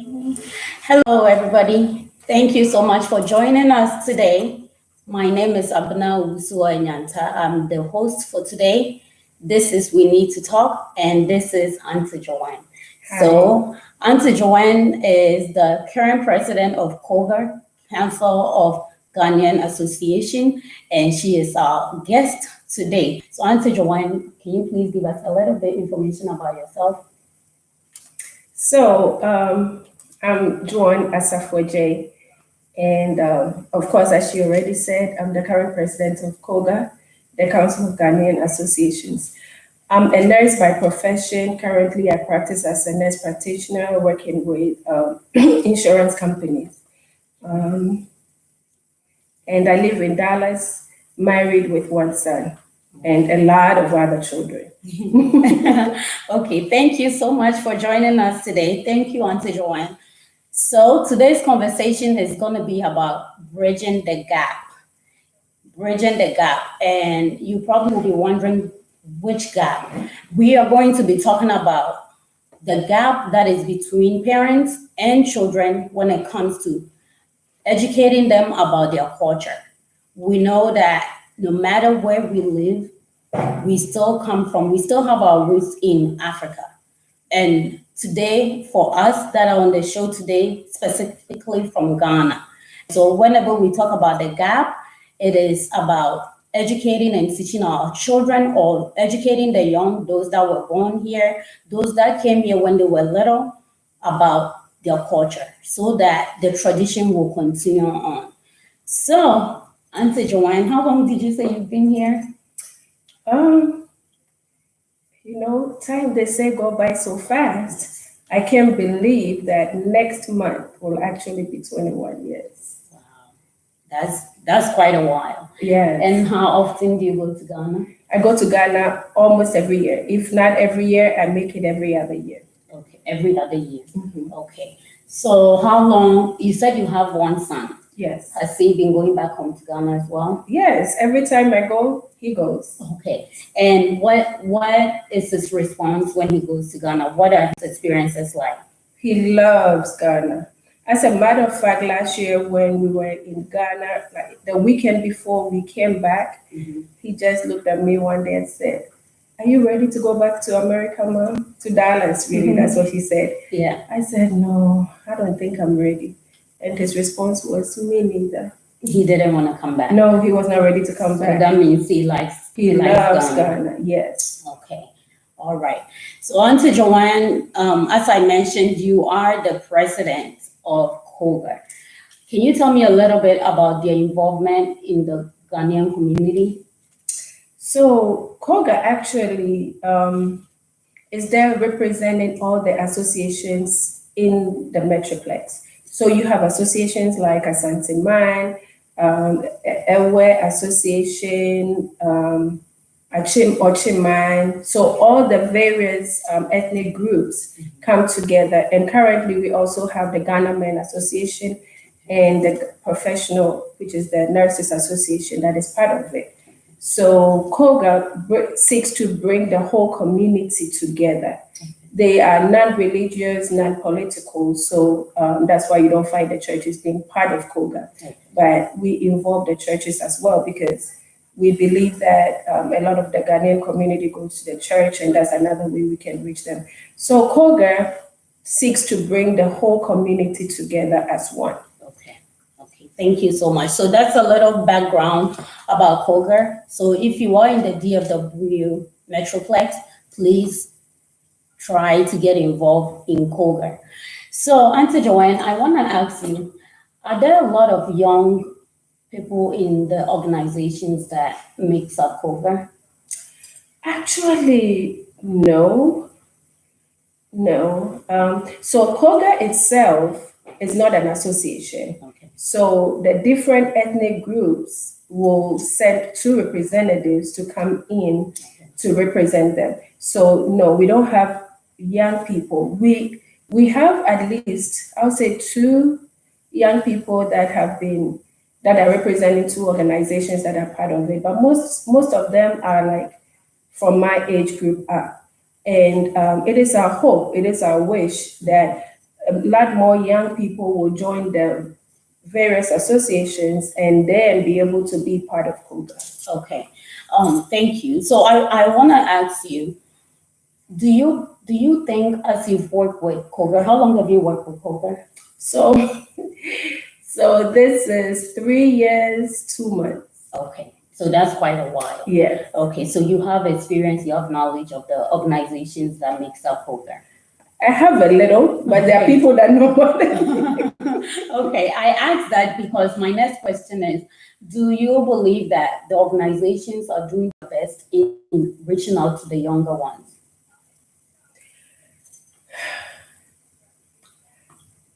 Hello, everybody. Thank you so much for joining us today. My name is Abna Usua Nyanta. I'm the host for today. This is We Need to Talk, and this is Auntie Joanne. So, Auntie Joanne is the current president of KOGA, Council of Ghanaian Association, and she is our guest today. So, Auntie Joanne, can you please give us a little bit information about yourself? I'm Joan Asafo-J, and of course, as she already said, I'm the current president of KOGA, the Council of Ghanaian Associations. I'm a nurse by profession. Currently, I practice as a nurse practitioner working with insurance companies. And I live in Dallas, married with one son and a lot of other children. Okay, thank you so much for joining us today. Thank you, Auntie Joanne. So today's conversation is going to be about bridging the gap. Bridging the gap. And you probably will be wondering which gap. We are going to be talking about the gap that is between parents and children when it comes to educating them about their culture. We know that no matter where we live, we still have our roots in Africa. And today, for us that are on the show today, specifically from Ghana. So whenever we talk about the gap, it is about educating and teaching our children or educating the young, those that were born here, those that came here when they were little, about their culture so that the tradition will continue on. So, Auntie Joanne, how long did you say you've been here? Time they say go by so fast. I can't believe that next month will actually be 21 years. Wow, that's quite a while. Yeah. And how often do you go to Ghana? I go to Ghana almost every year. If not every year, I make it every other year. Okay, every other year. Mm-hmm. Okay. So how long? You said you have one son. Yes. Has he been going back home to Ghana as well? Yes. Every time I go, he goes. Okay. And what is his response when he goes to Ghana? What are his experiences like? He loves Ghana. As a matter of fact, last year when we were in Ghana, like the weekend before we came back, he just looked at me one day and said, "Are you ready to go back to America, Mom? To Dallas, really?" That's what he said. Yeah. I said, "No, I don't think I'm ready." And his response was, "Me neither." He didn't want to come back. No, he was not ready to come back. That means he loves Ghana. Yes. Okay. All right. So, Auntie Joanne, as I mentioned, you are the president of KOGA. Can you tell me a little bit about your involvement in the Ghanaian community? So, KOGA actually is there representing all the associations in the Metroplex. So you have associations like Asante Man, Ewe Association, Ochiman. So all the various ethnic groups come together. And currently we also have the Ghana Men Association and the professional, which is the Nurses Association that is part of it. So KOGA seeks to bring the whole community together. They are non-religious, non-political, so that's why you don't find the churches being part of KOGA. But we involve the churches as well because we believe that a lot of the Ghanaian community goes to the church, and that's another way we can reach them. So KOGA seeks to bring the whole community together as one. Okay, thank you so much. So that's a little background about KOGA. So if you are in the DFW Metroplex, please try to get involved in KOGA. So, Auntie Joanne, I want to ask you, are there a lot of young people in the organizations that makes up KOGA? Actually, no. So KOGA itself is not an association. Okay. So the different ethnic groups will send two representatives to come in to represent them. So no, we don't have young people. We have at least, I would say, 2 young people that are representing 2 organizations that are part of it. But most of them are like from my age group up. And it is our hope, it is our wish that a lot more young people will join the various associations and then be able to be part of KOGA. Okay. Thank you. So I want to ask you, do you think, as you've worked with KOGA, how long have you worked with KOGA? So, so this is 3 years, 2 months. Okay. So that's quite a while. Yeah. Okay. So you have experience, you have knowledge of the organizations that makes up KOGA. I have a little, but there are Okay. people that know more than me. Okay, I asked that because my next question is, do you believe that the organizations are doing the best in reaching out to the younger ones?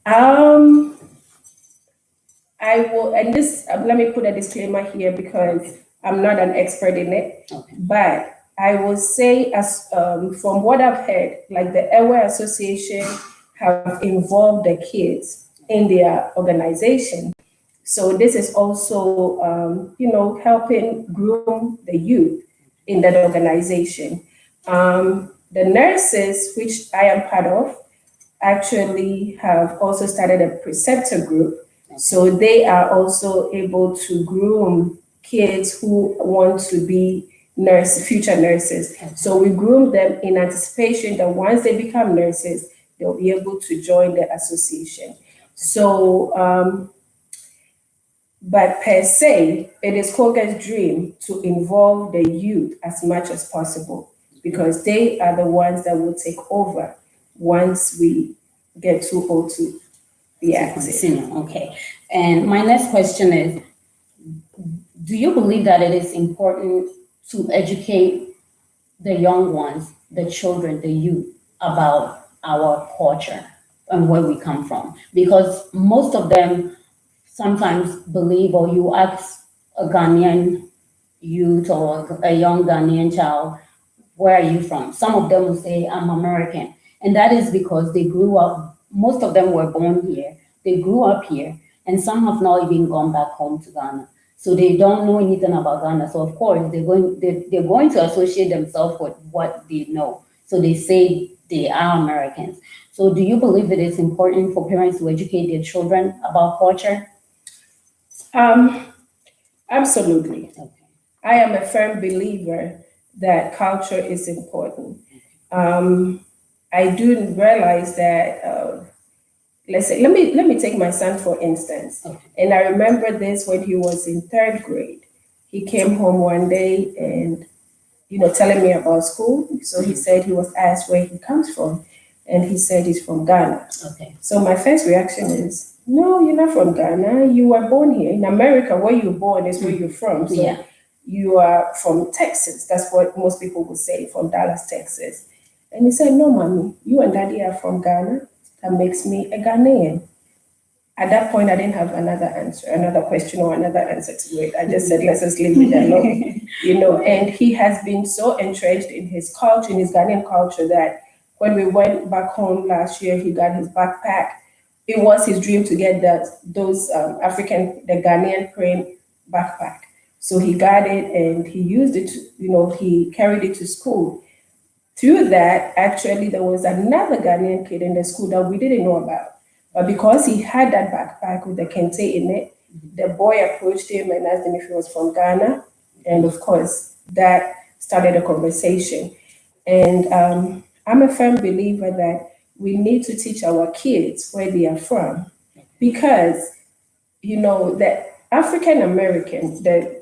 I will, and this, let me put a disclaimer here because I'm not an expert in it, Okay. but I will say, as from what I've heard, like the Airway Association have involved the kids in their organization. So this is also, helping groom the youth in that organization. The nurses, which I am part of, actually have also started a preceptor group. So they are also able to groom kids who want to be future nurses. So we groom them in anticipation that once they become nurses, they'll be able to join the association. So, but per se, it is KOGA's dream to involve the youth as much as possible because they are the ones that will take over once we get too old to be active. Okay. And my next question is, do you believe that it is important to educate the young ones, the children, the youth, about our culture and where we come from? Because most of them sometimes believe, or you ask a Ghanaian youth or a young Ghanaian child, where are you from? Some of them will say, I'm American. And that is because they grew up, most of them were born here, they grew up here, and some have not even gone back home to Ghana. So they don't know anything about Ghana. So of course they're going to associate themselves with what they know. So they say they are Americans. So do you believe that it's important for parents to educate their children about culture? Absolutely. Okay. I am a firm believer that culture is important. I do realize that. Let's say, let me take my son for instance. Okay. And I remember this when he was in 3rd grade. He came home one day and, telling me about school. So he said he was asked where he comes from, and he said he's from Ghana. Okay. So my first reaction is, no, you're not from Ghana. You were born here in America. Where you're born is where you're from. So Yeah. you are from Texas. That's what most people would say, from Dallas, Texas. And he said, no, mommy, you and daddy are from Ghana. That makes me a Ghanaian. At that point, I didn't have another question or another answer to it. I just said, let's just leave it alone, and he has been so entrenched in his culture, in his Ghanaian culture, that when we went back home last year, he got his backpack. It was his dream to get the Ghanaian print backpack. So he got it and he used it, he carried it to school. Through that, actually, there was another Ghanaian kid in the school that we didn't know about. But because he had that backpack with the kente in it, the boy approached him and asked him if he was from Ghana. And of course, that started a conversation. And I'm a firm believer that we need to teach our kids where they are from. Because, the African American, the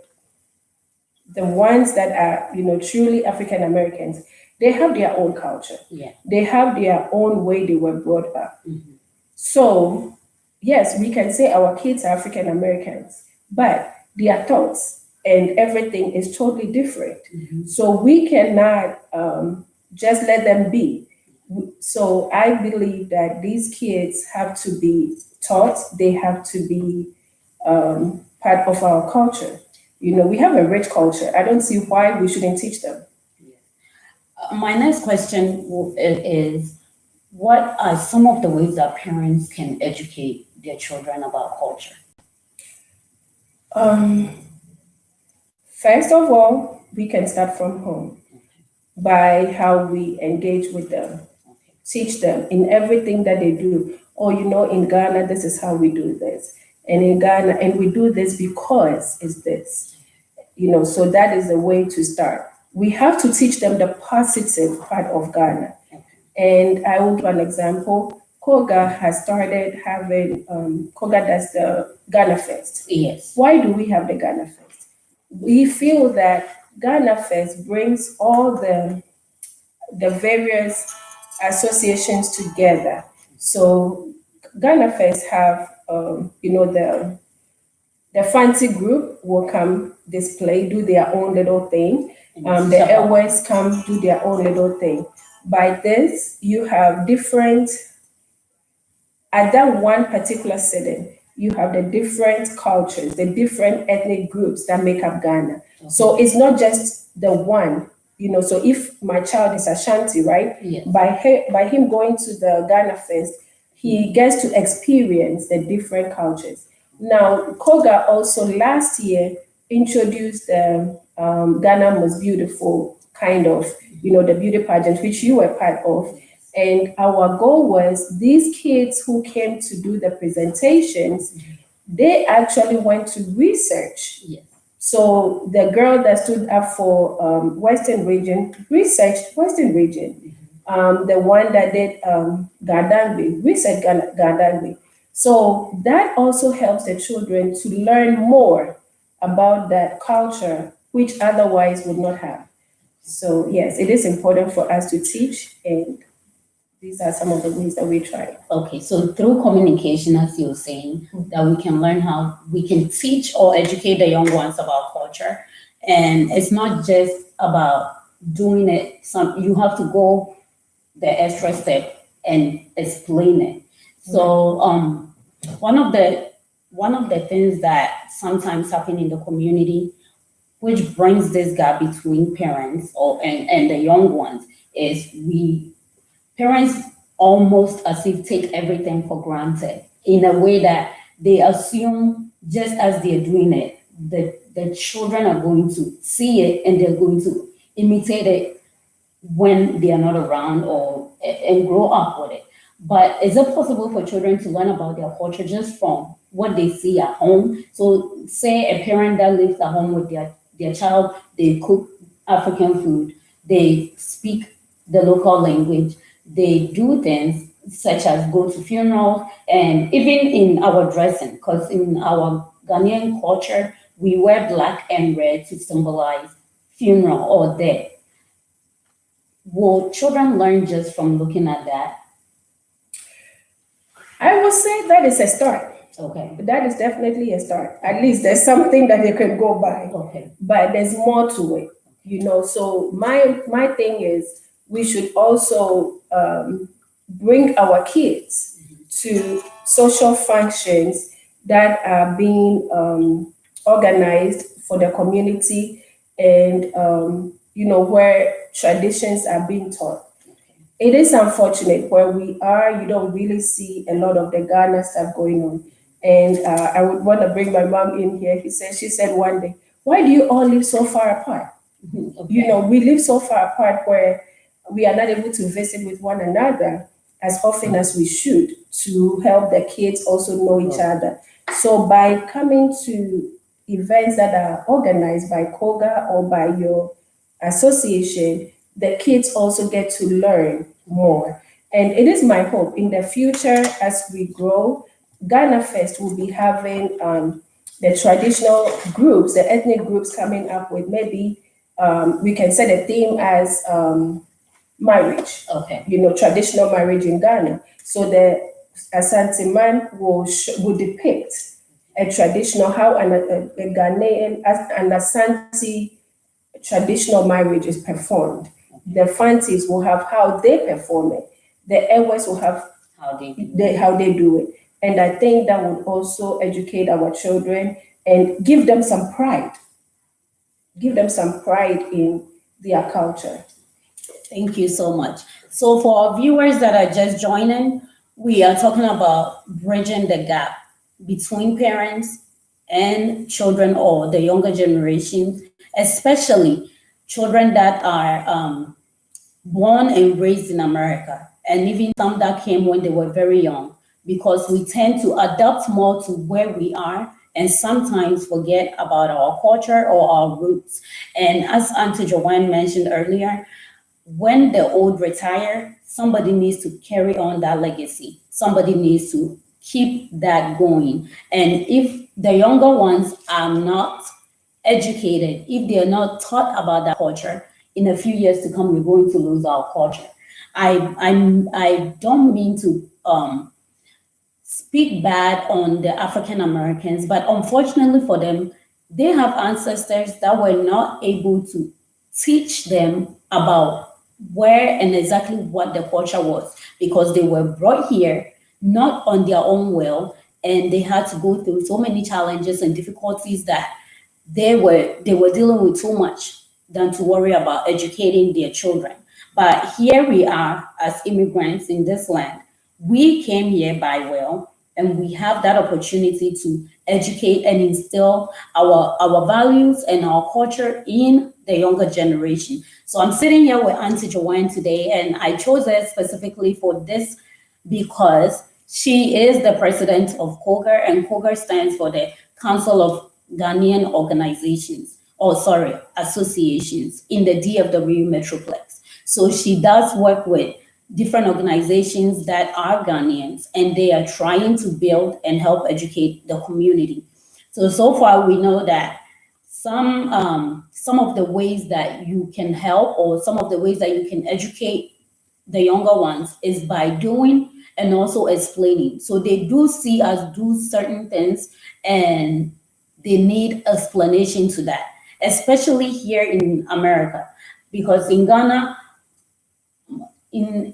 ones that are, truly African Americans, they have their own culture. Yeah. They have their own way they were brought up. Mm-hmm. So, yes, we can say our kids are African Americans, but their thoughts and everything is totally different. Mm-hmm. So we cannot just let them be. So I believe that these kids have to be taught, they have to be part of our culture. We have a rich culture. I don't see why we shouldn't teach them. My next question is, what are some of the ways that parents can educate their children about culture? First of all, we can start from home by how we engage with them, teach them in everything that they do. oh, in Ghana, this is how we do this. And in Ghana, and we do this because it's this. So that is the way to start. We have to teach them the positive part of Ghana. And I will give an example. KOGA has started having, KOGA does the Ghana Fest. Yes. Why do we have the Ghana Fest? We feel that Ghana Fest brings all the various associations together. So Ghana Fest have, the fancy group will come display, do their own little thing. The airways come do their own little thing. By this, you have different, at that one particular setting, you have the different cultures, the different ethnic groups that make up Ghana. Okay. So it's not just the one, so if my child is Ashanti, right? Yes. By him going to the Ghana Fest, he gets to experience the different cultures. Now, KOGA also last year introduced the Ghana Most Beautiful kind of, the beauty pageant, which you were part of. And our goal was these kids who came to do the presentations, they actually went to research. Yes. So the girl that stood up for Western region researched Western region. The one that did Gardangbe researched Gardangbe. So that also helps the children to learn more about that culture, which otherwise would not have. So yes, it is important for us to teach, and these are some of the ways that we try. Okay, so through communication, as you were saying, that we can learn how we can teach or educate the young ones about culture. And it's not just about doing it, you have to go the extra step and explain it. So one of the things that sometimes happen in the community, which brings this gap between parents and the young ones, is parents almost as if take everything for granted in a way that they assume just as they're doing it, the children are going to see it and they're going to imitate it when they are not around and grow up with it. But is it possible for children to learn about their culture just from what they see at home? So say a parent that lives at home with their child, they cook African food, they speak the local language, they do things such as go to funerals, and even in our dressing, because in our Ghanaian culture, we wear black and red to symbolize funeral or death. Will children learn just from looking at that? I would say that is a start. Okay. That is definitely a start. At least there's something that they can go by. Okay. But there's more to it, So my thing is we should also bring our kids to social functions that are being organized for the community, and where traditions are being taught. It is unfortunate where we are, you don't really see a lot of the Ghana stuff going on. And I would want to bring my mom in here. She said one day, why do you all live so far apart? Okay. We live so far apart where we are not able to visit with one another as often as we should, to help the kids also know each other. So by coming to events that are organized by KOGA or by your association, the kids also get to learn more. And it is my hope in the future, as we grow, Ghana Fest will be having the traditional groups, the ethnic groups coming up with maybe we can set a theme as marriage. Okay. Traditional marriage in Ghana. So the Asante man will depict a traditional, how a Ghanaian, an Asante traditional marriage is performed. The Fantis will have how they perform it. The Ewes will have how they do it. And I think that would also educate our children and give them some pride. Give them some pride in their culture. Thank you so much. So for our viewers that are just joining, we are talking about bridging the gap between parents and children or the younger generations, especially children that are born and raised in America, and even some that came when they were very young. because we tend to adapt more to where we are and sometimes forget about our culture or our roots. And as Auntie Joanne mentioned earlier, when the old retire, somebody needs to carry on that legacy. Somebody needs to keep that going. And if the younger ones are not educated, if they are not taught about that culture, in a few years to come, we're going to lose our culture. I don't mean to speak bad on the African Americans, but unfortunately for them, they have ancestors that were not able to teach them about where and exactly what the culture was because they were brought here not on their own will, and they had to go through so many challenges and difficulties that they were dealing with too much than to worry about educating their children. But here we are as immigrants in this land. We came here by will, and we have that opportunity to educate and instill our values and our culture in the younger generation. So I'm sitting here with Auntie Joanne today, and I chose her specifically for this because she is the president of KOGA, and KOGA stands for the Council of Ghanaian Organizations, or sorry, associations in the DFW Metroplex. So she does work with different organizations that are Ghanaians, and they are trying to build and help educate the community. So far we know that some of the ways that you can help, or some of the ways that you can educate the younger ones, is by doing and also explaining. So they do see us do certain things, and they need explanation to that, especially here in America, because in Ghana,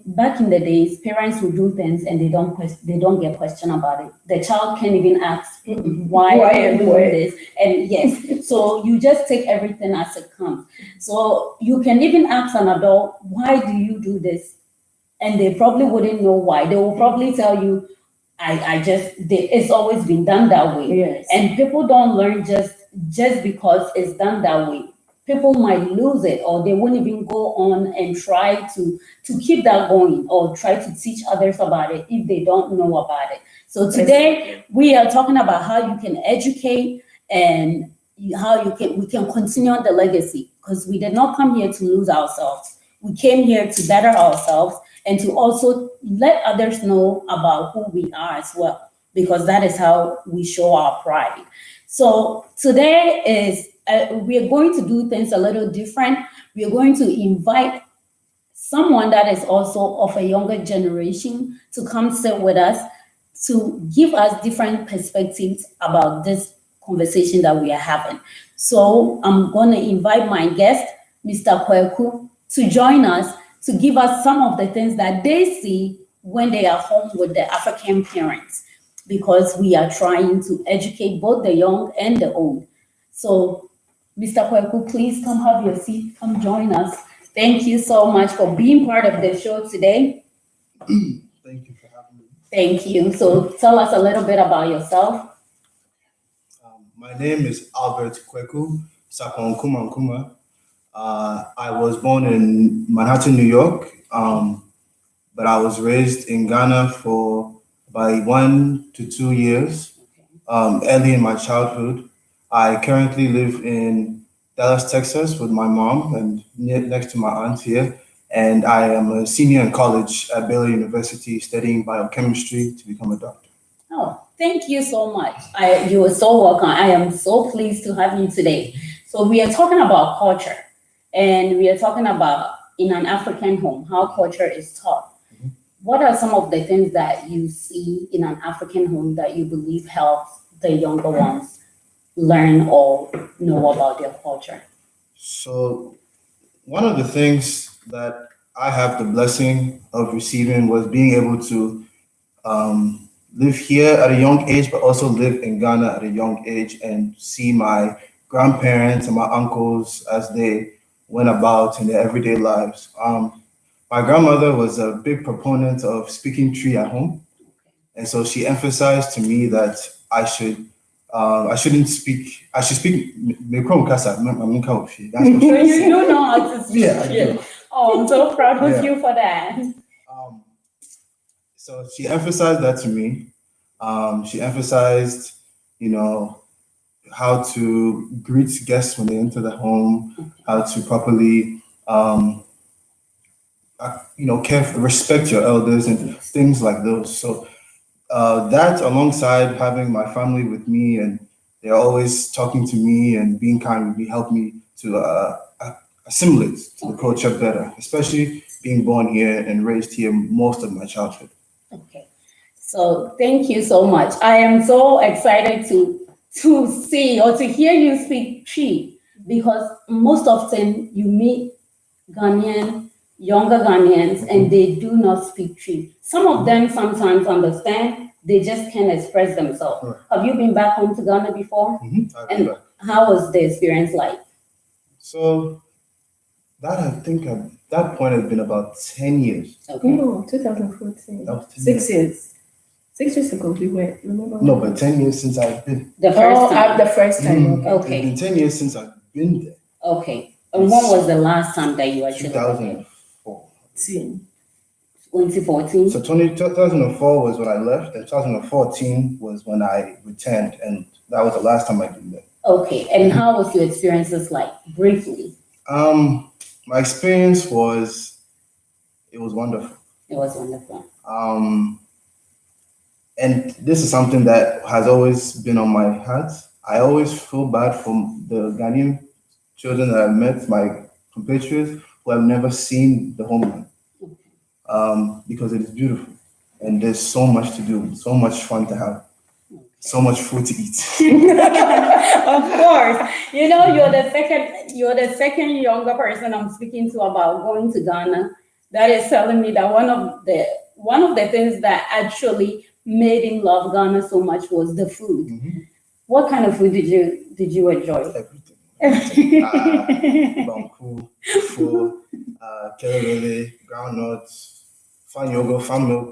back in the days, parents would do things and they don't get questioned about it. The child can't even ask why are you doing this, and yes, so you just take everything as it comes. So you can even ask an adult, why do you do this? And they probably wouldn't know why. They will probably tell you, it's always been done that way. Yes. And people don't learn just because it's done that way. People might lose it, or they won't even go on and try to keep that going, or try to teach others about it if they don't know about it. So today we are talking about how you can educate and how we can continue on the legacy, because we did not come here to lose ourselves. We came here to better ourselves and to also let others know about who we are as well, because that is how we show our pride. So today we are going to do things a little different. We are going to invite someone that is also of a younger generation to come sit with us to give us different perspectives about this conversation that we are having. So I'm going to invite my guest, Mr. Kweku, to join us to give us some of the things that they see when they are home with the African parents, because we are trying to educate both the young and the old. So, Mr. Kweku, please come have your seat, come join us. Thank you so much for being part of the show today. Thank you for having me. Thank you. So tell us a little bit about yourself. My name is Albert Kweku Sapon Kuma. I was born in Manhattan, New York, but I was raised in Ghana for about 1 to 2 years, early in my childhood. I currently live in Dallas, Texas with my mom and next to my aunt here. And I am a senior in college at Baylor University studying biochemistry to become a doctor. Oh, thank you so much. You are so welcome. I am so pleased to have you today. So we are talking about culture, and we are talking about in an African home, how culture is taught. Mm-hmm. What are some of the things that you see in an African home that you believe helps the younger ones learn or know about their culture? So one of the things that I have the blessing of receiving was being able to live here at a young age, but also live in Ghana at a young age and see my grandparents and my uncles as they went about in their everyday lives. My grandmother was a big proponent of speaking Tree at home. And so she emphasized to me that I should speak Mekrom Kasa. You do know how to speak. Yeah, I do. Oh, I'm so proud of you for that. So she emphasized that to me. She emphasized, you know, how to greet guests when they enter the home, how to properly, respect your elders and things like those. So that alongside having my family with me and they're always talking to me and being kind with me helped me to assimilate to the culture better, especially being born here and raised here most of my childhood. Okay. So thank you so much. I am so excited to see or to hear you speak Chi because most often you meet younger Ghanaians, and they do not speak Chi. Some of them sometimes understand, they just can't express themselves. Right. Have you been back home to Ghana before? I've been And back. how was the experience like? So that I think at that point had been about 10 years. Okay. No, 2014. That was 10 6 years. 6 years ago we went. Remember? No, but 10 years since I've been. The first time. the first time. Mm. Okay. Okay. It's been 10 years since I've been there. Okay. And when was the last time that you actually went there? 2004. 2014? So 2004 was when I left, and 2014 was when I returned, and that was the last time I'd been there. Okay. And how was your experiences like, briefly? My experience it was wonderful. It was wonderful. And this is something that has always been on my heart. I always feel bad for the Ghanaian children that I've met, my compatriots who have never seen the homeland, because it is beautiful and there's so much to do, so much fun to have, so much food to eat. Of course. You know, you're the second younger person I'm speaking to about going to Ghana that is telling me that one of the things that actually made him love Ghana so much was the food. Mhm. What kind of food did you enjoy? Everything. Banku, fufu, kelele, groundnuts, fan yoga, fan milk.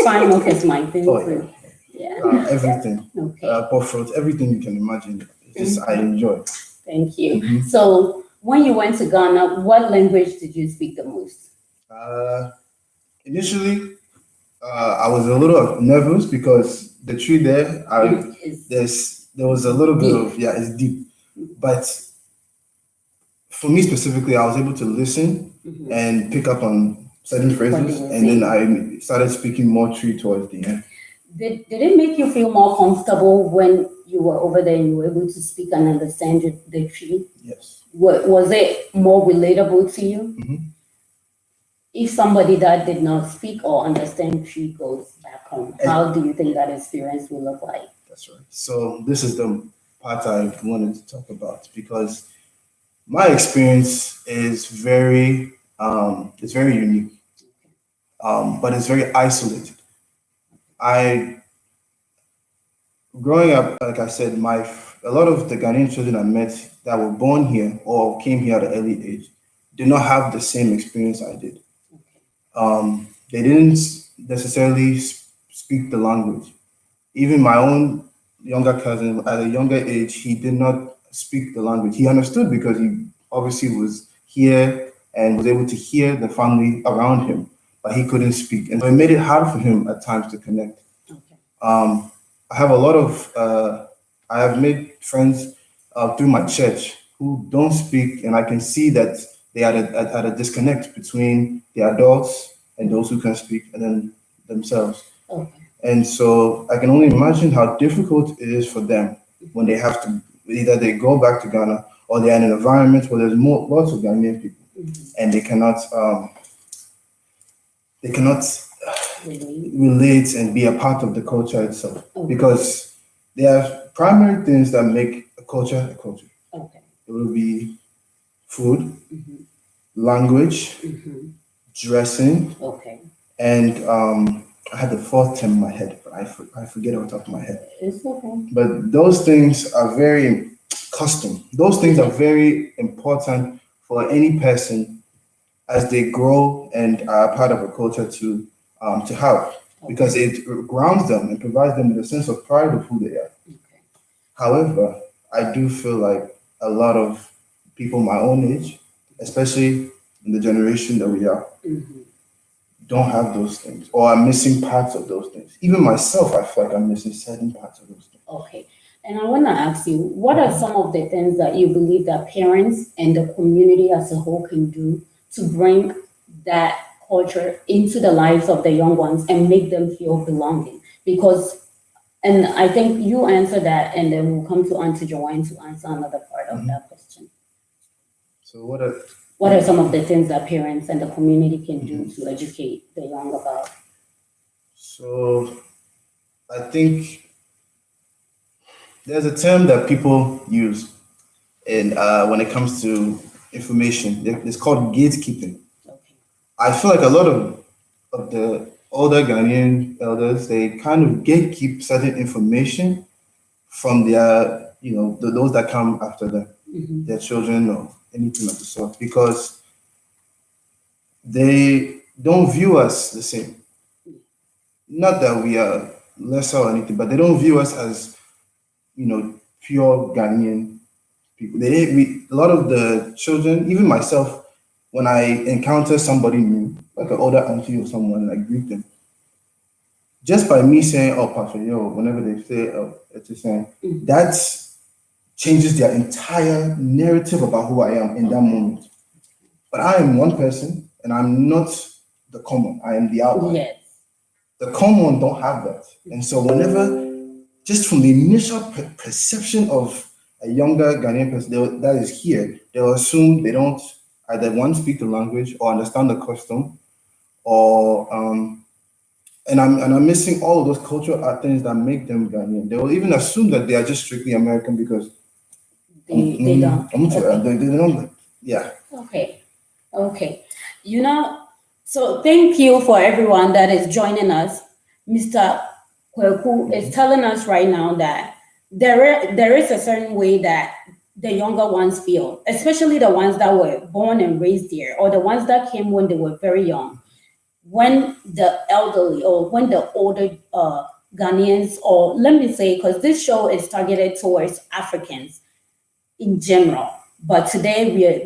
Fine milk is my thing Oh, too. Yeah. Everything. Okay. Pork fruit, everything you can imagine. It's just I enjoy. Thank you. Mhm. So when you went to Ghana, what language did you speak the most? Initially, I was a little nervous because the tree there, there was a little bit of it's deep, but for me specifically, I was able to listen and pick up on certain phrases, and then I started speaking more tree towards the end. Did it make you feel more comfortable when you were over there and you were able to speak and understand the tree? Yes. Was it more relatable to you? Mhm. If somebody that did not speak or understand tree goes back home, how do you think that experience will look like? That's right. So this is the part I wanted to talk about because my experience is it's very unique, but it's very isolated. Growing up, like I said, a lot of the Ghanaian children I met that were born here or came here at an early age did not have the same experience I did. They didn't necessarily speak the language. Even my own younger cousin, at a younger age, he did not speak the language. He understood because he obviously was here and was able to hear the family around him, but he couldn't speak. And so it made it hard for him at times to connect. Okay. I have a lot of, I have made friends through my church who don't speak, and I can see that they are at a disconnect between the adults and those who can speak, and then themselves. Okay. And so I can only imagine how difficult it is for them when they have to, either they go back to Ghana or they're in an environment where there's lots of Ghanaian people, and they cannot relate and be a part of the culture itself, because there are primary things that make a culture a culture. Okay. It will be food, language, dressing, and I had the fourth term in my head, but I forget it on top of my head. It's okay. But those things are very custom. Those things are very important for any person as they grow and are part of a culture to have, because it grounds them and provides them with a sense of pride of who they are. However, I do feel like a lot of people my own age, especially in the generation that we are, don't have those things or are missing parts of those things. Even myself, I feel like I'm missing certain parts of those things. Okay. And I want to ask you, what are some of the things that you believe that parents and the community as a whole can do to bring that culture into the lives of the young ones and make them feel belonging? Because, and I think you answer that, and then we'll come to Auntie Joanne to answer another part of that question. So what are What are some of the things that parents and the community can do to educate the young about? So I think there's a term that people use, and when it comes to information, it's called gatekeeping. Okay. I feel like a lot of the older Ghanaian elders, they kind of gatekeep certain information from their, those that come after them, Mhm. their children or anything of the sort, because they don't view us the same. Not that we are lesser or anything, but they don't view us as, pure Ghanaian people. A lot of the children, even myself, when I encounter somebody new, like an older auntie or someone, I greet them. Just by me saying, "Oh, Pastor, yo," whenever they say, "Oh," it's just saying that changes their entire narrative about who I am in that moment. But I am one person, and I'm not the common. I am the outlier. Yes. The common don't have that, and so whenever, just from the initial perception of a younger Ghanaian person that is here, they'll assume they don't either one speak the language or understand the custom, or and I'm missing all of those cultural things that make them Ghanaian. They will even assume that they are just strictly American because They don't. they don't. Yeah. Okay. Okay. So thank you for everyone that is joining us. Mr. Kweku is telling us right now that there is a certain way that the younger ones feel, especially the ones that were born and raised here, or the ones that came when they were very young. When the elderly or when the older Ghanaians, or let me say, because this show is targeted towards Africans in general, but today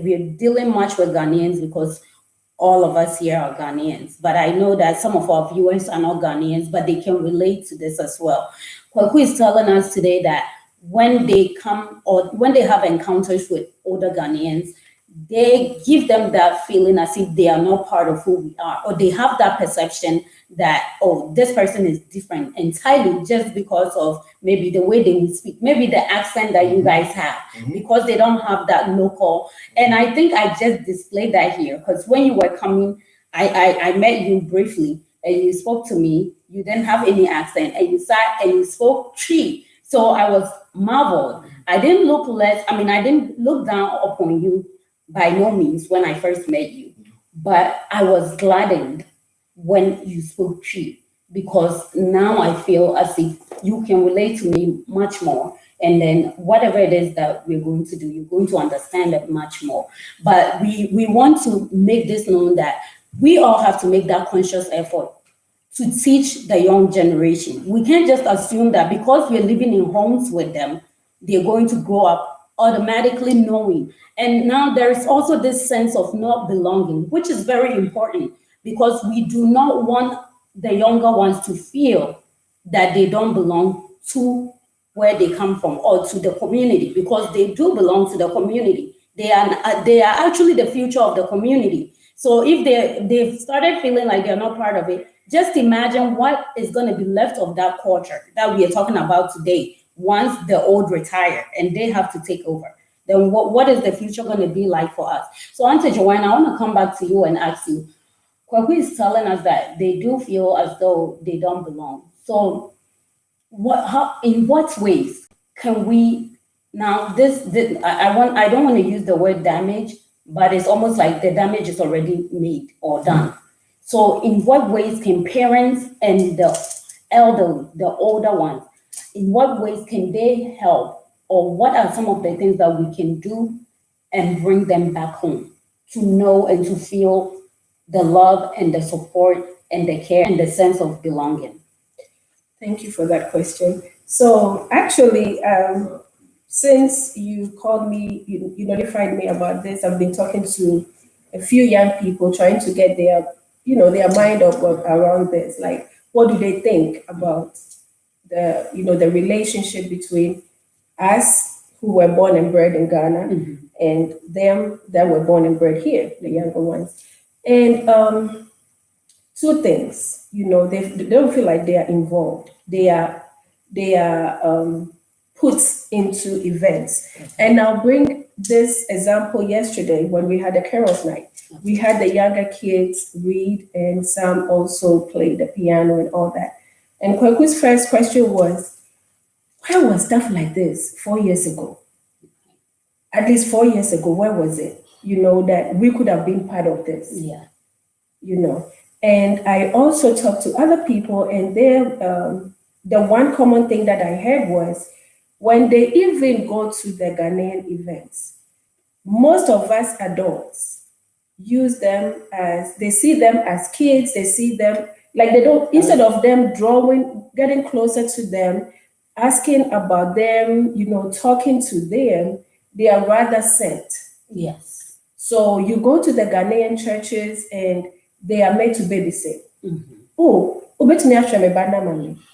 we're dealing much with Ghanaians because all of us here are Ghanaians. But I know that some of our viewers are not Ghanaians, but they can relate to this as well. Kwaku is telling us today that when they come or when they have encounters with older Ghanaians, they give them that feeling as if they are not part of who we are, or they have that perception that, oh, this person is different entirely just because of maybe the way they speak, maybe the accent that you guys have, because they don't have that local. And I think I just displayed that here because when you were coming, I met you briefly and you spoke to me. You didn't have any accent and you sat and you spoke Tree. So I was marveled. I didn't look down upon you by no means when I first met you, but I was gladdened when you spoke Tree because now I feel as if you can relate to me much more. And then whatever it is that we're going to do, you're going to understand it much more. But we want to make this known that we all have to make that conscious effort to teach the young generation. We can't just assume that because we're living in homes with them, they're going to grow up automatically knowing. And now there is also this sense of not belonging, which is very important because we do not want the younger ones to feel that they don't belong to where they come from or to the community, because they do belong to the community. They are actually the future of the community. So if they've started feeling like they're not part of it, just imagine what is going to be left of that culture that we are talking about today once the old retire and they have to take over. Then what is the future going to be like for us? So Auntie Joanne, I want to come back to you and ask you, Kwaku is telling us that they do feel as though they don't belong. So in what ways can we now I don't want to use the word damage, but it's almost like the damage is already made or done. So in what ways can parents and the elderly, the older ones, in what ways can they help, or what are some of the things that we can do and bring them back home to know and to feel the love and the support and the care and the sense of belonging? Thank you for that question. So actually, since you called me, you notified me about this, I've been talking to a few young people trying to get their their mind up around this. Like, what do they think about the relationship between us who were born and bred in Ghana and them that were born and bred here, the younger ones. And two things, they don't feel like they are involved. They are put into events. And I'll bring this example yesterday when we had the carols night. We had the younger kids read and some also play the piano and all that. And Kwaku's first question was, where was stuff like this 4 years ago? At least 4 years ago, where was it? That we could have been part of this. Yeah. And I also talked to other people, and the one common thing that I heard was when they even go to the Ghanaian events, most of us adults use them they see them as kids, they see them like they don't, instead of them drawing, getting closer to them, asking about them, talking to them, they are rather sent. Yes. So you go to the Ghanaian churches and they are made to babysit. Oh,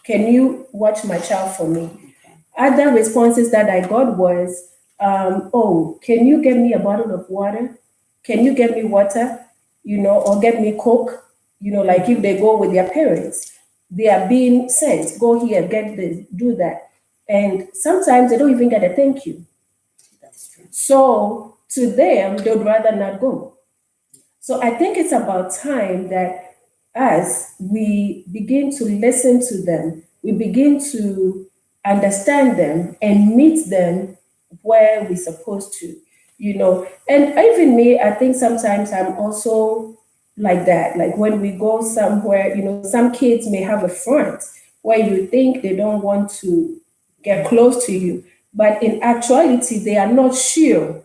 can you watch my child for me? Okay. Other responses that I got was, can you get me a bottle of water? Can you get me water? Or get me Coke? Like if they go with their parents, they are being sent, go here, get this, do that. And sometimes they don't even get a thank you. That's true. So to them, they would rather not go. So I think it's about time that as we begin to listen to them, we begin to understand them and meet them where we're supposed to, And even me, I think sometimes I'm also like that. Like when we go somewhere, some kids may have a front where you think they don't want to get close to you, but in actuality, they are not sure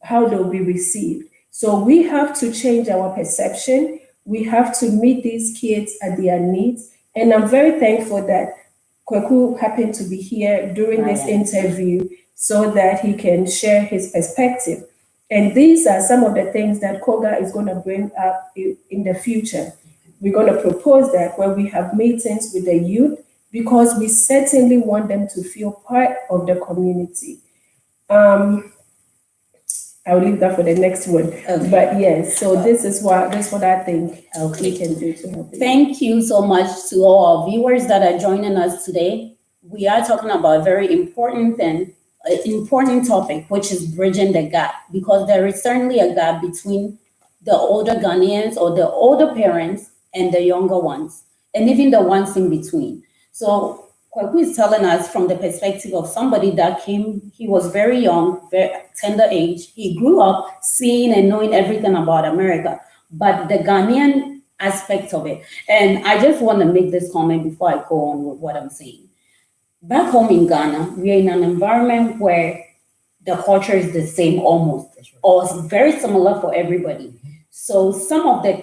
how they'll be received. So we have to change our perception. We have to meet these kids at their needs. And I'm very thankful that Kwaku happened to be here during this interview so that he can share his perspective. And these are some of the things that KOGA is going to bring up in the future. We're going to propose that when we have meetings with the youth, because we certainly want them to feel part of the community. I'll leave that for the next one. Okay. But yes, so this is what I think we can do to help. Thank you so much to all our viewers that are joining us today. We are talking about a very important topic, which is bridging the gap, because there is certainly a gap between the older Ghanaians or the older parents and the younger ones, and even the ones in between. So Kwaku is telling us from the perspective of somebody that came, he was very young, very tender age. He grew up seeing and knowing everything about America, but the Ghanaian aspect of it. And I just want to make this comment before I go on with what I'm saying. Back home in Ghana, we are in an environment where the culture is the same almost, or very similar for everybody. So some of the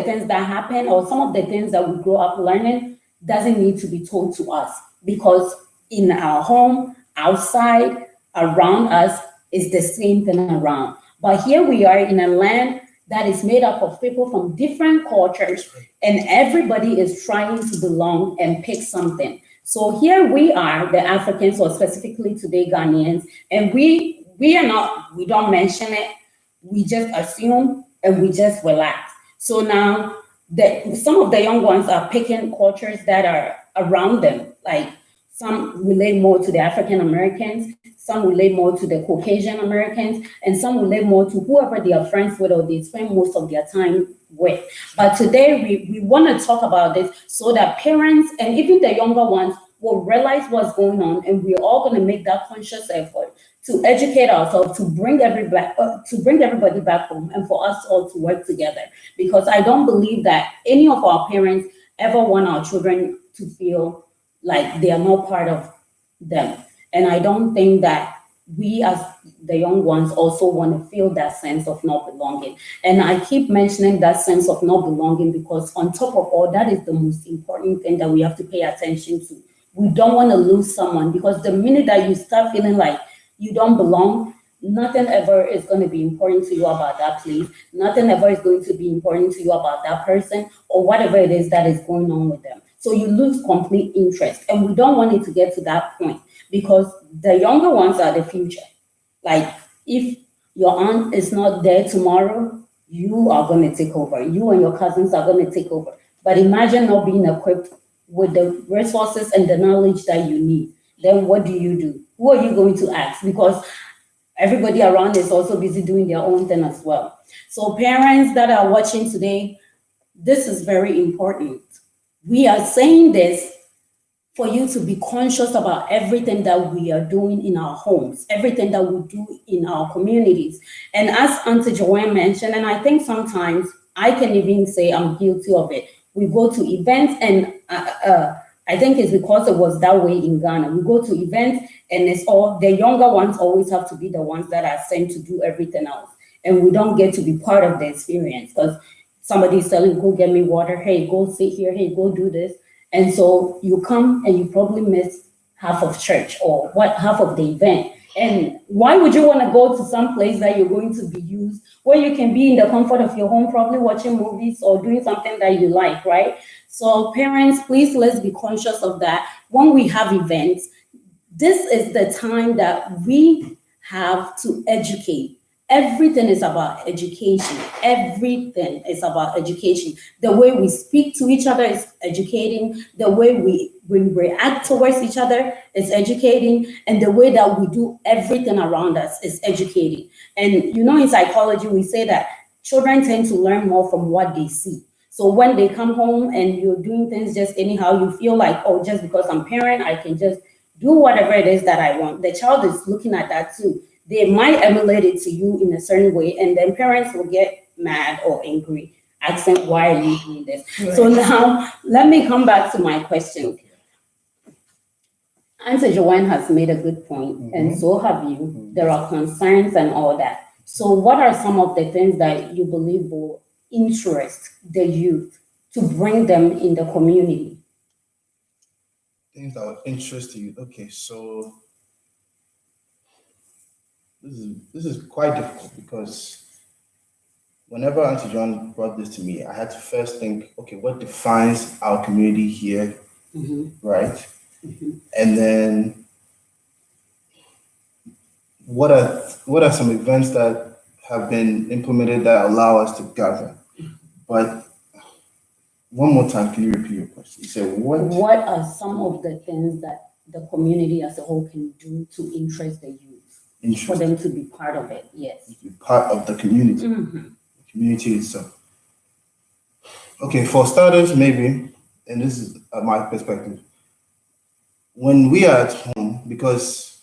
things that happen, or some of the things that we grow up learning, doesn't need to be told to us, because in our home, outside, around us is the same thing around. But here we are in a land that is made up of people from different cultures, and everybody is trying to belong and pick something. So here we are, the Africans, or specifically today Ghanaians, and we don't mention it, we just assume and we just relax. So now some of the young ones are picking cultures that are around them, like some relate more to the African Americans, some relate more to the Caucasian Americans, and some relate more to whoever they are friends with or they spend most of their time with. But today we want to talk about this so that parents and even the younger ones will realize what's going on, and we're all going to make that conscious effort to educate ourselves, to bring everybody back home, and for us all to work together. Because I don't believe that any of our parents ever want our children to feel like they are not part of them. And I don't think that we as the young ones also want to feel that sense of not belonging. And I keep mentioning that sense of not belonging because on top of all, that is the most important thing that we have to pay attention to. We don't want to lose someone, because the minute that you start feeling like you don't belong, Nothing ever is going to be important to you about that place. Nothing ever is going to be important to you about that person or whatever it is that is going on with them. So you lose complete interest. And we don't want it to get to that point because the younger ones are the future. Like if your aunt is not there tomorrow, you are going to take over. You and your cousins are going to take over. But imagine not being equipped with the resources and the knowledge that you need. Then what do? Who are you going to ask? Because everybody around is also busy doing their own thing as well. So parents that are watching today, this is very important. We are saying this for you to be conscious about everything that we are doing in our homes, everything that we do in our communities. And as Auntie Joanne mentioned, and I think sometimes I can even say I'm guilty of it. We go to events and I think it's because it was that way in Ghana. We go to events and it's all the younger ones always have to be the ones that are sent to do everything else. And we don't get to be part of the experience because somebody's telling, go get me water. Hey, go sit here. Hey, go do this. And so you come and you probably miss half of church or half of the event. And why would you want to go to some place that you're going to be used where you can be in the comfort of your home, probably watching movies or doing something that you like, right? So parents, please, let's be conscious of that. When we have events, this is the time that we have to educate. Everything is about education. Everything is about education. The way we speak to each other is educating. The way we react towards each other is educating. And the way that we do everything around us is educating. And in psychology, we say that children tend to learn more from what they see. So when they come home and you're doing things just anyhow, you feel like, oh, just because I'm parent, I can just do whatever it is that I want. The child is looking at that too. They might emulate it to you in a certain way, and then parents will get mad or angry, asking, why are you doing this? Right. So now, let me come back to my question. Auntie Joanne has made a good point, and so have you. There are concerns and all that. So what are some of the things that you believe will interest the youth to bring them in the community? Things that will interest you. Okay, so this is quite difficult because whenever Auntie John brought this to me, I had to first think, okay, what defines our community here, right? And then what are some events that have been implemented that allow us to gather? But one more time, can you repeat your question? You said what? What are some of the things that the community as a whole can do to interest the youth? For them to be part of it, yes. To be part of the community, the community itself. Okay, for starters, maybe, and this is my perspective, when we are at home, because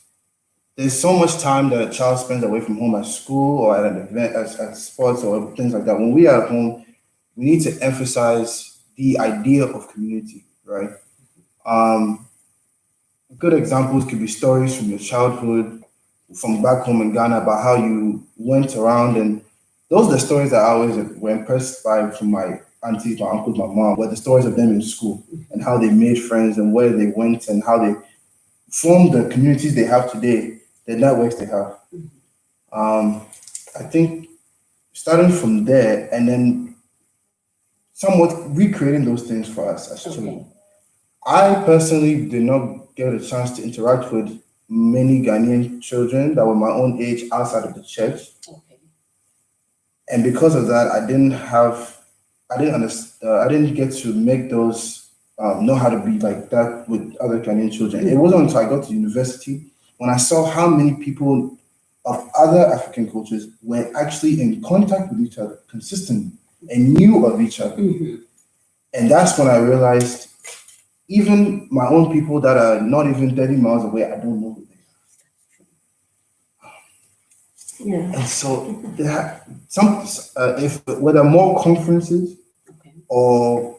there's so much time that a child spends away from home at school or at an event, at sports or things like that. When we are at home, we need to emphasize the idea of community, right? Good examples could be stories from your childhood, from back home in Ghana about how you went around, and those are the stories that I always were impressed by from my aunties, my uncles, my mom, were the stories of them in school and how they made friends and where they went and how they formed the communities they have today, the networks they have. I think starting from there and then somewhat recreating those things for us as children. I personally did not get a chance to interact with many Ghanaian children that were my own age outside of the church. And because of that, I didn't get to make those, know how to be like that with other Ghanaian children. It wasn't until I got to university when I saw how many people of other African cultures were actually in contact with each other consistently and knew of each other. And that's when I realized even my own people that are not even 30 miles away, I don't know who they are. And so there whether more conferences or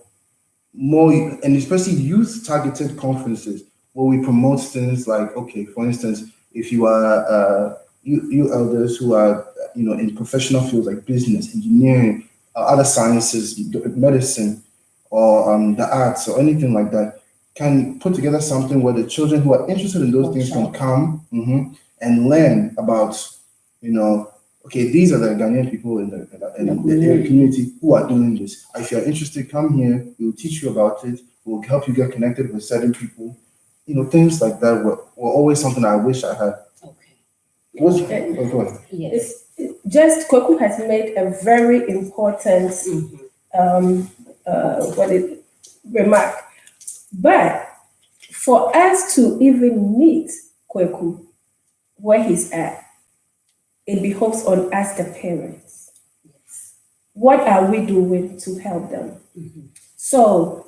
more, and especially youth targeted conferences where we promote things like, okay, for instance, if you are you elders who are in professional fields like business, engineering, other sciences, medicine, or the arts or anything like that, can put together something where the children who are interested in those things can come and learn about okay, these are the Ghanaian people in the community who are doing this. If you're interested, come here. We'll teach you about it. We'll help you get connected with certain people. Things like that were always something I wish I had. Okay. Go ahead. Yes. Just Kweku has made a very important remark. But for us to even meet Kweku where he's at, it behoves on us, the parents. Yes. What are we doing to help them? Mhm. So,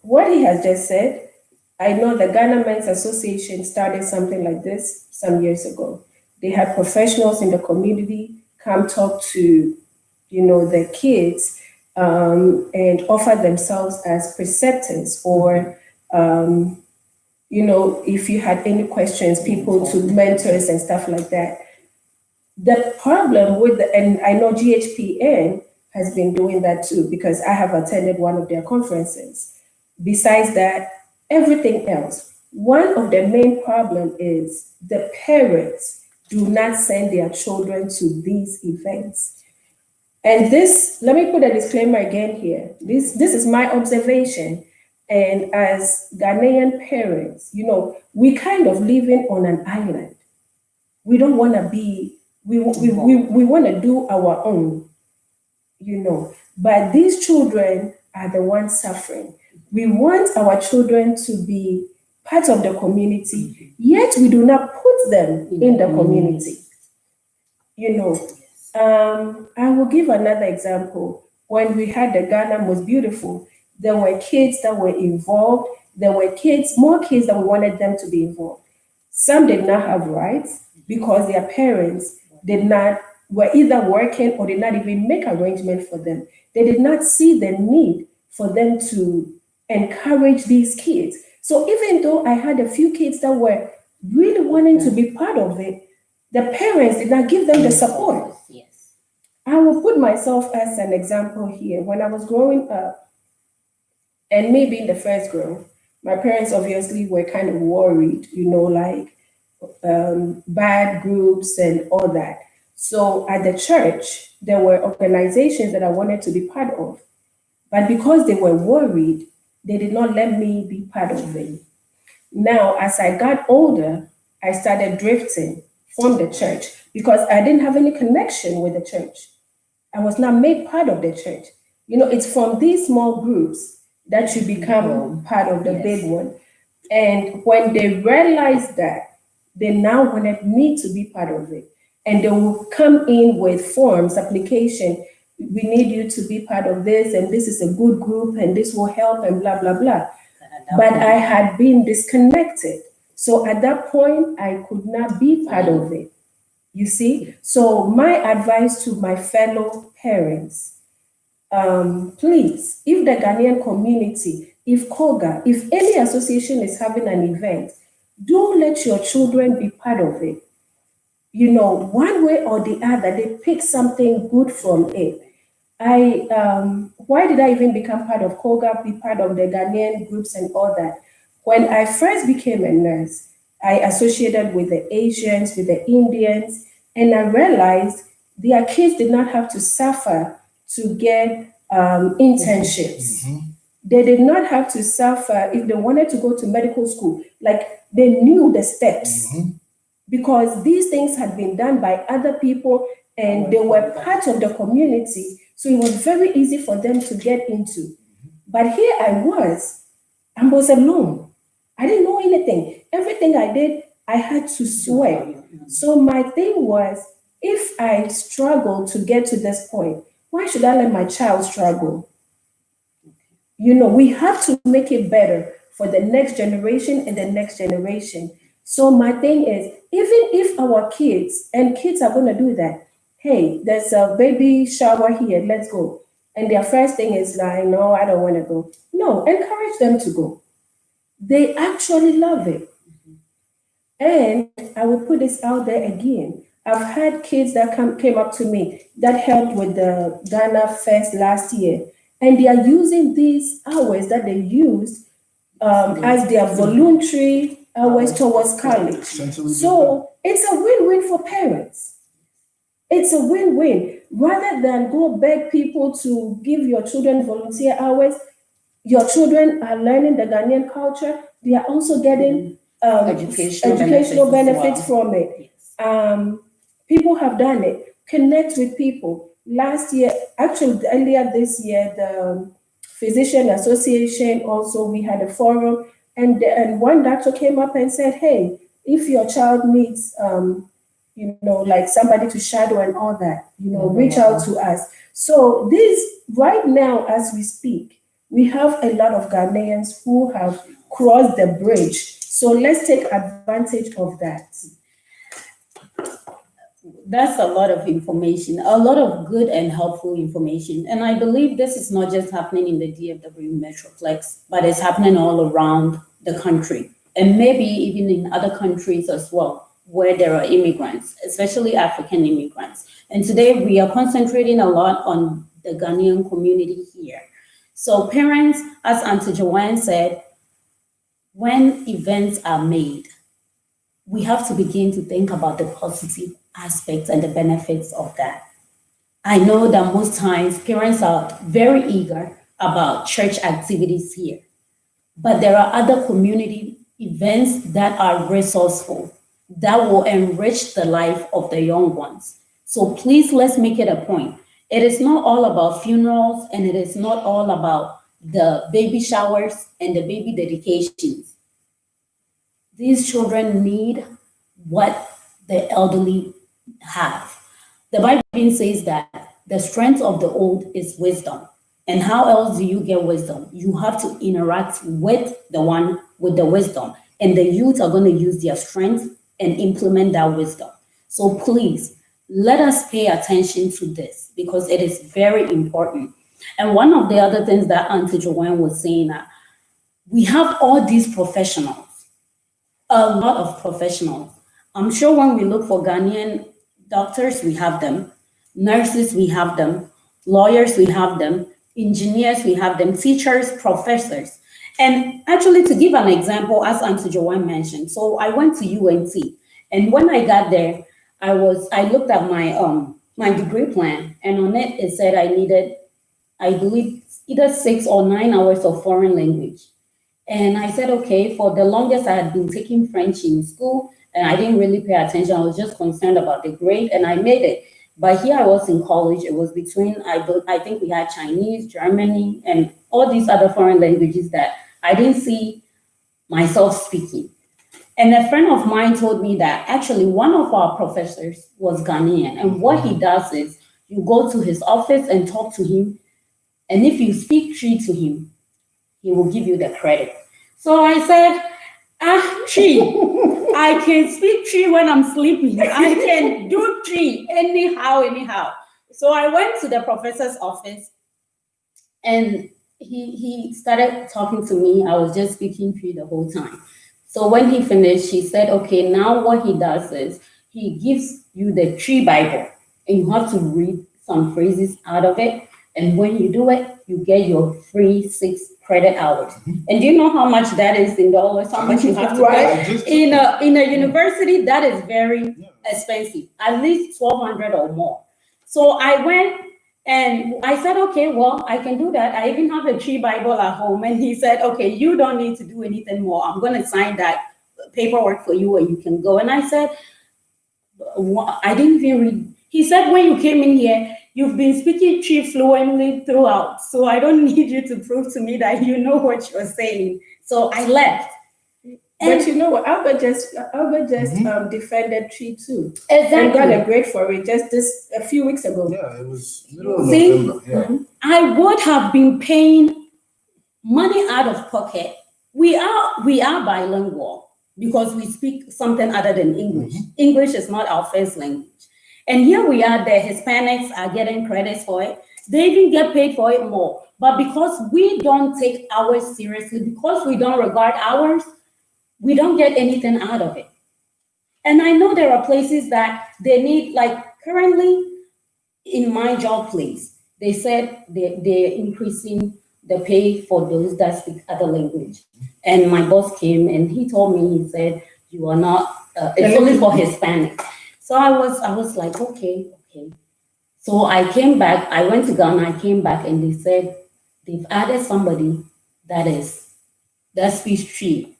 what he has just said, I know the Ghana Men's Association started something like this some years ago. They had professionals in the community come talk to, the kids and offer themselves as preceptors or, if you had any questions, people to mentors and stuff like that. The problem with and I know GHPN has been doing that too, because I have attended one of their conferences. Besides that, everything else, one of the main problem is the parents do not send their children to these events. And this, let me put a disclaimer again here. This is my observation. And as Ghanaian parents, we kind of living on an island. We don't want to be, we want to do our own, But these children are the ones suffering. We want our children to be part of the community, yet we do not put them in the community. I will give another example. When we had the Ghana Most Beautiful, there were kids that were involved. There were more kids that we wanted them to be involved. Some did not have rights because their parents were either working or did not even make arrangements for them. They did not see the need for them to encourage these kids. So even though I had a few kids that were really wanting to be part of it, the parents did not give them the support. Yes. I will put myself as an example here. When I was growing up, and maybe in the first grade, my parents obviously were kind of worried, bad groups and all that. So at the church, there were organizations that I wanted to be part of. But because they were worried, they did not let me be part of it. Now, as I got older, I started drifting from the church because I didn't have any connection with the church. I was not made part of the church. It's from these small groups that you become part of the big one. And when they realized that, they now wanted me to be part of it. And they will come in with forms, application. We need you to be part of this, and this is a good group, and this will help, and blah, blah, blah. But I had been disconnected. So at that point, I could not be part of it. You see? So my advice to my fellow parents, please, if the Ghanaian community, if KOGA, if any association is having an event, do let your children be part of it. One way or the other, they pick something good from it. Why did I even become part of KOGA, be part of the Ghanaian groups and all that? When I first became a nurse, I associated with the Asians, with the Indians, and I realized their kids did not have to suffer to get internships. Mm-hmm. They did not have to suffer if they wanted to go to medical school. Like, they knew the steps. Mm-hmm. Because these things had been done by other people and they were part of the community. So it was very easy for them to get into. But here I was alone. I didn't know anything. Everything I did, I had to sweat. So my thing was, if I struggle to get to this point, why should I let my child struggle? We have to make it better for the next generation and the next generation. So my thing is, even if our kids are going to do that, hey, there's a baby shower here, let's go. And their first thing is like, no, I don't want to go. No, encourage them to go. They actually love it. And I will put this out there again. I've had kids that came up to me that helped with the Ghana Fest last year. And they are using these hours that they used as their voluntary hours towards college. So it's a win-win for parents. It's a win-win. Rather than go beg people to give your children volunteer hours, your children are learning the Ghanaian culture. They are also getting educational benefits from it. Yes. People have done it. Connect with people. Last year, actually earlier this year, the Physician Association also, we had a forum, and one doctor came up and said, hey, if your child needs like somebody to shadow and all that, reach out to us. So this right now, as we speak, we have a lot of Ghanaians who have crossed the bridge. So let's take advantage of that. That's a lot of information, a lot of good and helpful information. And I believe this is not just happening in the DFW Metroplex, but it's happening all around the country, and maybe even in other countries as well, where there are immigrants, especially African immigrants. And today we are concentrating a lot on the Ghanaian community here. So parents, as Auntie Joanne said, when events are made, we have to begin to think about the positive aspects and the benefits of that. I know that most times parents are very eager about church activities here, but there are other community events that are resourceful, that will enrich the life of the young ones. So please, let's make it a point. It is not all about funerals, and it is not all about the baby showers and the baby dedications. These children need what the elderly have. The Bible even says that the strength of the old is wisdom. And how else do you get wisdom? You have to interact with the one with the wisdom. And the youth are going to use their strength and implement that wisdom. So please, let us pay attention to this because it is very important. And one of the other things that Auntie Joanne was saying, we have all these professionals, a lot of professionals. I'm sure when we look for Ghanaian doctors, we have them. Nurses, we have them. Lawyers, we have them. Engineers, we have them. Teachers, professors. And actually, to give an example, as Auntie Joanne mentioned, so I went to UNT, and when I got there, I looked at my degree plan, and on it said I needed, I believe, either 6 or 9 hours of foreign language. And I said, okay, for the longest I had been taking French in school, and I didn't really pay attention. I was just concerned about the grade, and I made it. But here I was in college. It was between, I think we had Chinese, Germany, and all these other foreign languages that I didn't see myself speaking. And a friend of mine told me that actually one of our professors was Ghanaian. And what he does is you go to his office and talk to him. And if you speak Tree to him, he will give you the credit. So I said, Tree, I can speak Tree when I'm sleeping. I can do Tree anyhow. So I went to the professor's office and he started talking to me. I was just speaking Tree the whole time. So when he finished, he said, okay, now what he does is he gives you the Tree Bible and you have to read some phrases out of it. And when you do it, you get your free 6 credit hours. And do you know how much that is in dollars? How much you have to pay? In a university, that is very expensive, at least $1,200 or more. So I went and I said, okay, well, I can do that. I even have a Tree Bible at home. And he said, okay, you don't need to do anything more. I'm going to sign that paperwork for you and you can go. And I said, I didn't even read. He said, when you came in here, you've been speaking Tree fluently throughout. So I don't need you to prove to me that you know what you're saying. So I left. But you know what? Albert just defended Tree too. Exactly. And got a grade for it just a few weeks ago. Yeah, it was middle of November. Yeah. I would have been paying money out of pocket. We are bilingual because we speak something other than English. English is not our first language. And here we are, the Hispanics are getting credits for it. They even get paid for it more. But because we don't take ours seriously, because we don't regard ours, we don't get anything out of it. And I know there are places that they need, like currently in my job place, they said they're increasing the pay for those that speak other language. And my boss came and he told me, he said, you are not, it's only for Hispanic. So I was like, okay. Okay. So I came back, I went to Ghana, I came back, and they said they've added somebody that speaks Tree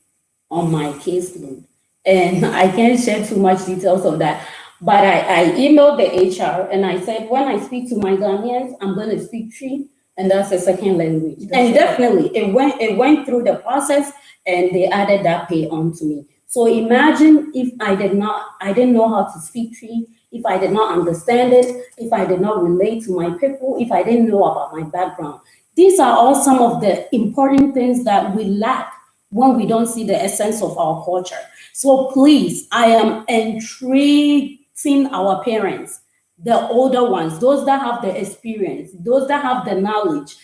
on my caseload. And I can't share too much details of that. But I emailed the HR and I said, when I speak to my Ghanaians, I'm going to speak Tree, and that's a second language. And definitely, it went through the process, and they added that pay onto me. So imagine if I didn't know how to speak Tree, if I did not understand it, if I did not relate to my people, if I didn't know about my background. These are all some of the important things that we lack when we don't see the essence of our culture. So please, I am entreating our parents, the older ones, those that have the experience, those that have the knowledge,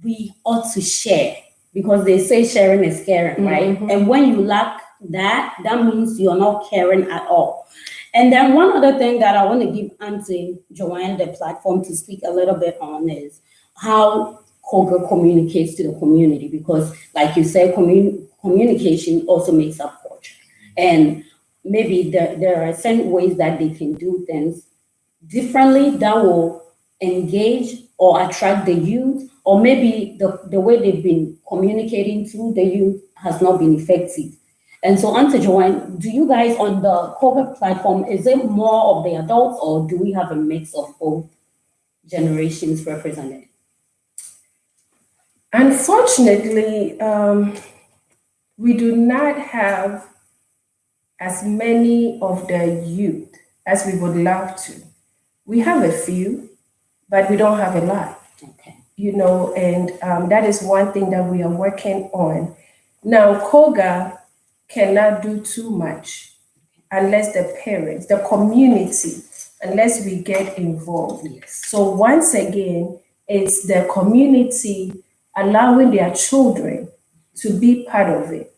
we ought to share, because they say sharing is caring, right? And when you lack that, that means you're not caring at all. And then one other thing that I want to give Auntie Joanne the platform to speak a little bit on is how KOGA communicates to the community, because like you said, communication also makes up culture. And maybe there are certain ways that they can do things differently that will engage or attract the youth, or maybe the way they've been communicating to the youth has not been effective. And so, Auntie Joanne, do you guys on the KOGA platform, is it more of the adults, or do we have a mix of both generations represented? Unfortunately, we do not have as many of the youth as we would love to. We have a few, but we don't have a lot. Okay. And that is one thing that we are working on. Now, KOGA cannot do too much unless the parents, the community, unless we get involved. Yes. So once again, it's the community allowing their children to be part of it,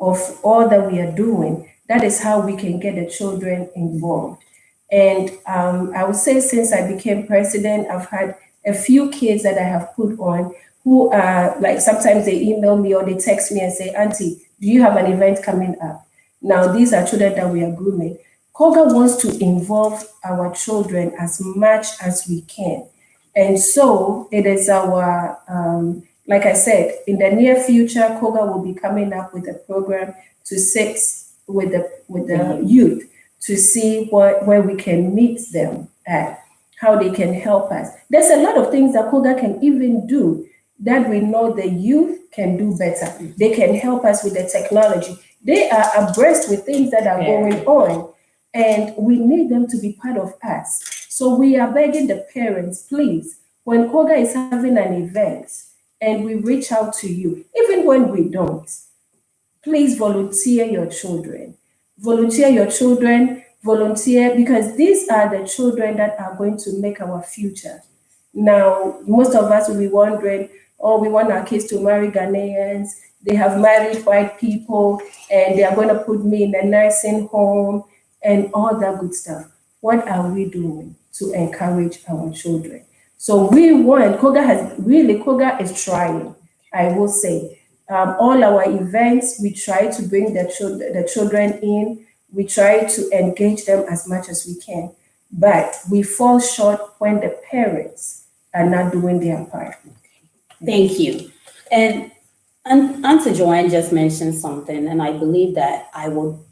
of all that we are doing. That is how we can get the children involved. And I would say since I became president, I've had a few kids that I have put on who are like, sometimes they email me or they text me and say, Auntie, do you have an event coming up? Now, these are children that we are grooming. KOGA wants to involve our children as much as we can. And so it is our, like I said, in the near future, KOGA will be coming up with a program to sit with the youth to see where we can meet them at, how they can help us. There's a lot of things that KOGA can even do that we know the youth can do better. They can help us with the technology. They are abreast with things that are going on, and we need them to be part of us. So we are begging the parents, please, when KOGA is having an event and we reach out to you, even when we don't, please volunteer your children. Volunteer your children, volunteer, because these are the children that are going to make our future. Now, most of us will be wondering, oh, we want our kids to marry Ghanaians. They have married white people, and they are going to put me in a nursing home and all that good stuff. What are we doing to encourage our children? So KOGA is trying, I will say. All our events, we try to bring the children in. We try to engage them as much as we can. But we fall short when the parents are not doing their part. Thank you. And Auntie Joanne just mentioned something, and I believe that I will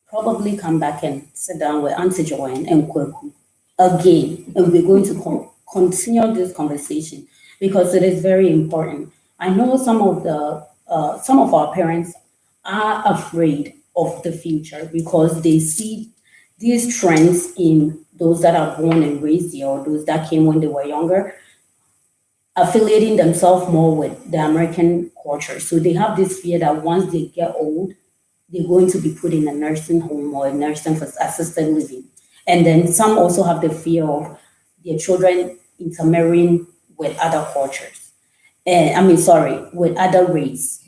probably come back and sit down with Auntie Joanne and Kweku again, and we're going to continue this conversation because it is very important. I know some of our parents are afraid of the future because they see these trends in those that are born and raised here, or those that came when they were younger, affiliating themselves more with the American culture. So they have this fear that once they get old, they're going to be put in a nursing home or a nursing assisted living. And then some also have the fear of their children intermarrying with other cultures. With other race.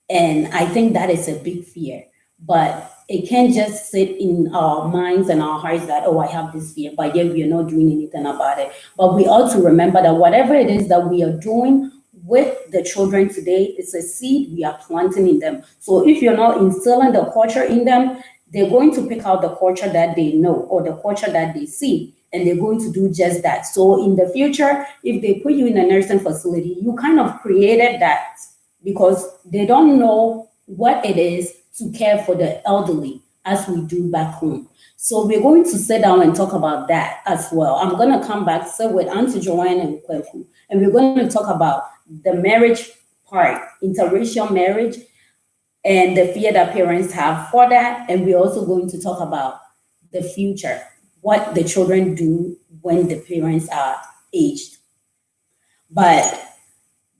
And I think that is a big fear. But it can't just sit in our minds and our hearts that, oh, I have this fear, but yet we are not doing anything about it. But we ought to remember that whatever it is that we are doing with the children today, it's a seed we are planting in them. So if you're not instilling the culture in them, they're going to pick out the culture that they know or the culture that they see. and they're going to do just that. So in the future, if they put you in a nursing facility, you kind of created that because they don't know what it is to care for the elderly as we do back home. So we're going to sit down and talk about that as well. I'm going to come back, sit with Auntie Joanne and Kweku, and we're going to talk about the marriage part, interracial marriage, and the fear that parents have for that. And we're also going to talk about the future, what the children do when the parents are aged. But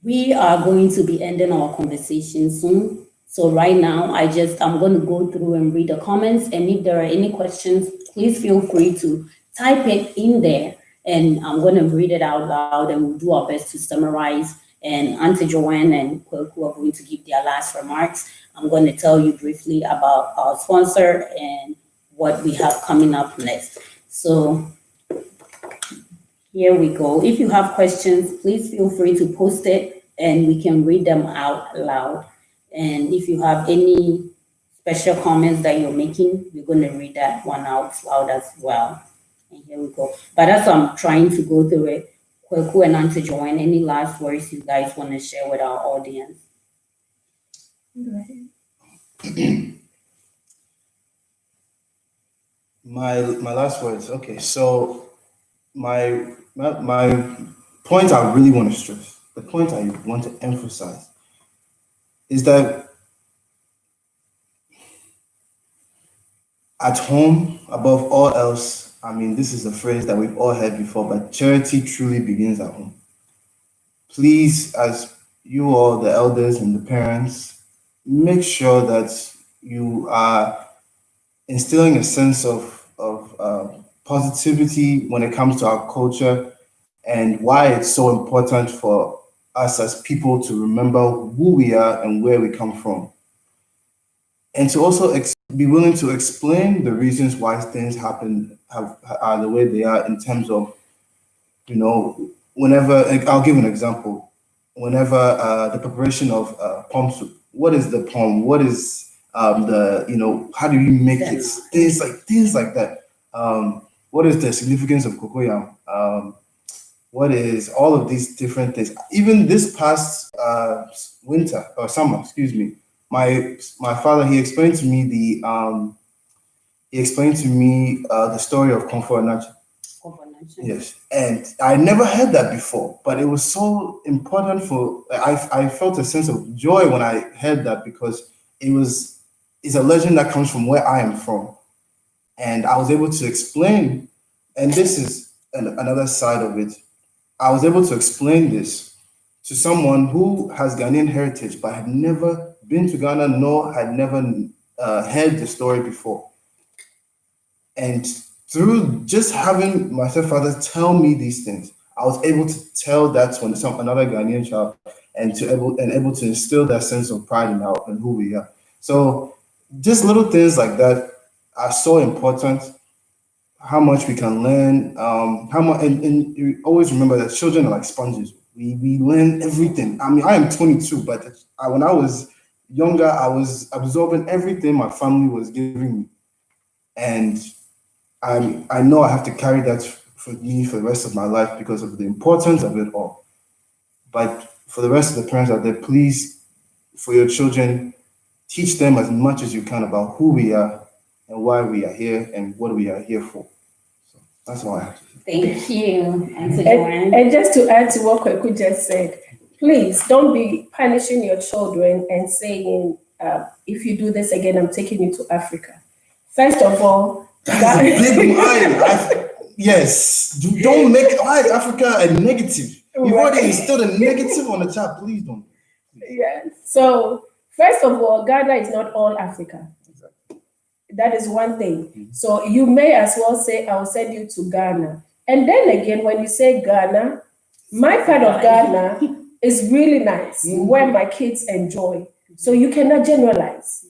we are going to be ending our conversation soon. So right now, I'm going to go through and read the comments. And if there are any questions, please feel free to type it in there. And I'm going to read it out loud and we'll do our best to summarize. And Auntie Joanne and Kweku are going to give their last remarks. I'm going to tell you briefly about our sponsor and what we have coming up next. So here we go. If you have questions, please feel free to post it and we can read them out loud. And if you have any special comments that you're making, we're going to read that one out loud as well. And here we go. But as I'm trying to go through it, Kweku and Auntie Joanne, any last words you guys want to share with our audience? My last words. Okay, so my point I really want to stress, the point I want to emphasize, is that at home, above all else, I mean, this is a phrase that we've all heard before, but charity truly begins at home. Please, as you all, the elders and the parents, make sure that you are instilling a sense of positivity when it comes to our culture and why it's so important for us as people to remember who we are and where we come from. And to also be willing to explain the reasons why things are the way they are in terms of, whenever, I'll give an example. Whenever the preparation of palm soup, what is the palm? What is how do you make it? Things like that. What is the significance of cocoyam? What is all of these different things? Even this past winter or summer, excuse me, my father, he explained to me the story of Comfort Nature. Yes, and I never heard that before, but it was so important I felt a sense of joy when I heard that because it's a legend that comes from where I am from. And I was able to explain, and this is another side of it. I was able to explain this to someone who has Ghanaian heritage, but had never been to Ghana, nor had never heard the story before. And through just having my stepfather tell me these things, I was able to tell that to another Ghanaian child and able to instill that sense of pride in who we are. So just little things like that are so important. How much we can learn, and you always remember that children are like sponges. We learn everything. I mean, I am 22, but when I was younger, I was absorbing everything my family was giving me, and I know I have to carry that for me for the rest of my life because of the importance of it all. But for the rest of the parents out there, please, for your children, teach them as much as you can about who we are and why we are here and what we are here for. So that's all I have to say. Thank you, Auntie Joanne. And just to add to what Kweku just said, please don't be punishing your children and saying, if you do this again, I'm taking you to Africa. First of all, that is a big line. Yes, don't make Africa a negative. You've already instilled a negative on the child. Please don't. Yeah. So first of all, Ghana is not all Africa. Exactly. That is one thing. Mm-hmm. So you may as well say, I'll send you to Ghana. And then again, when you say Ghana, my part of Ghana is really nice, where my kids enjoy. So you cannot generalize.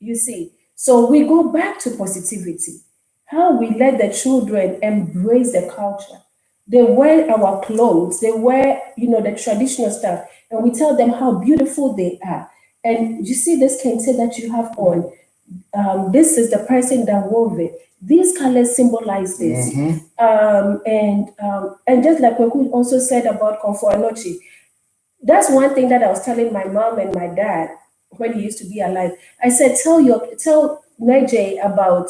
You see. So we go back to positivity. How we let the children embrace the culture. They wear our clothes, they wear, the traditional stuff, and we tell them how beautiful they are. And you see this kente that you have on, this is the person that wove it. these colors symbolize this. And just like Kweku also said about Komfo, that's one thing that I was telling my mom and my dad when he used to be alive. I said, tell Najee about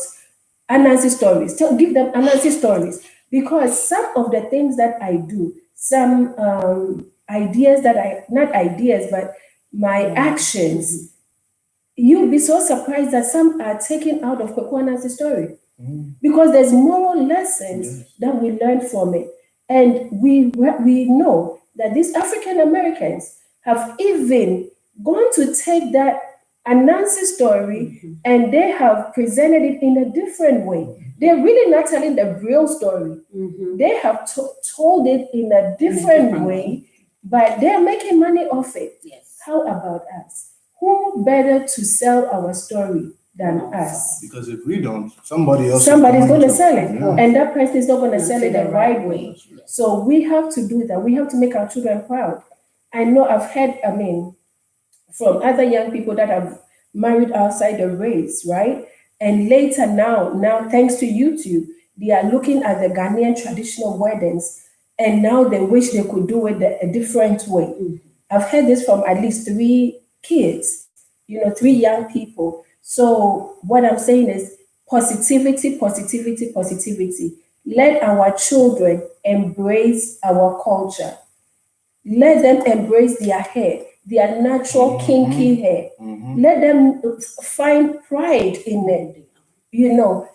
Anansi stories. Give them Anansi stories, because some of the things that I do, some ideas that not ideas, but my actions, you'll be so surprised that some are taken out of Kweku Anansi's story, because there's moral lessons that we learn from it. And we know that these African Americans have even gone to take that Anansi story and they have presented it in a different way. They're really not telling the real story. They have told it in a different way, but they're making money off it. Yes. How about us? Who better to sell our story than us? Because if we don't, somebody's going to sell it, Yeah. and that person is not going to sell it the right way. So we have to do that. We have to make our children proud. I know I've heard, from other young people that have married outside the race, right? And later now thanks to YouTube, they are looking at the Ghanaian traditional weddings, and now they wish they could do it a different way. I've heard this from at least 3 kids, 3 young people. So what I'm saying is positivity, positivity, positivity. Let our children embrace our culture. Let them embrace their hair, their natural kinky hair. Let them find pride in it.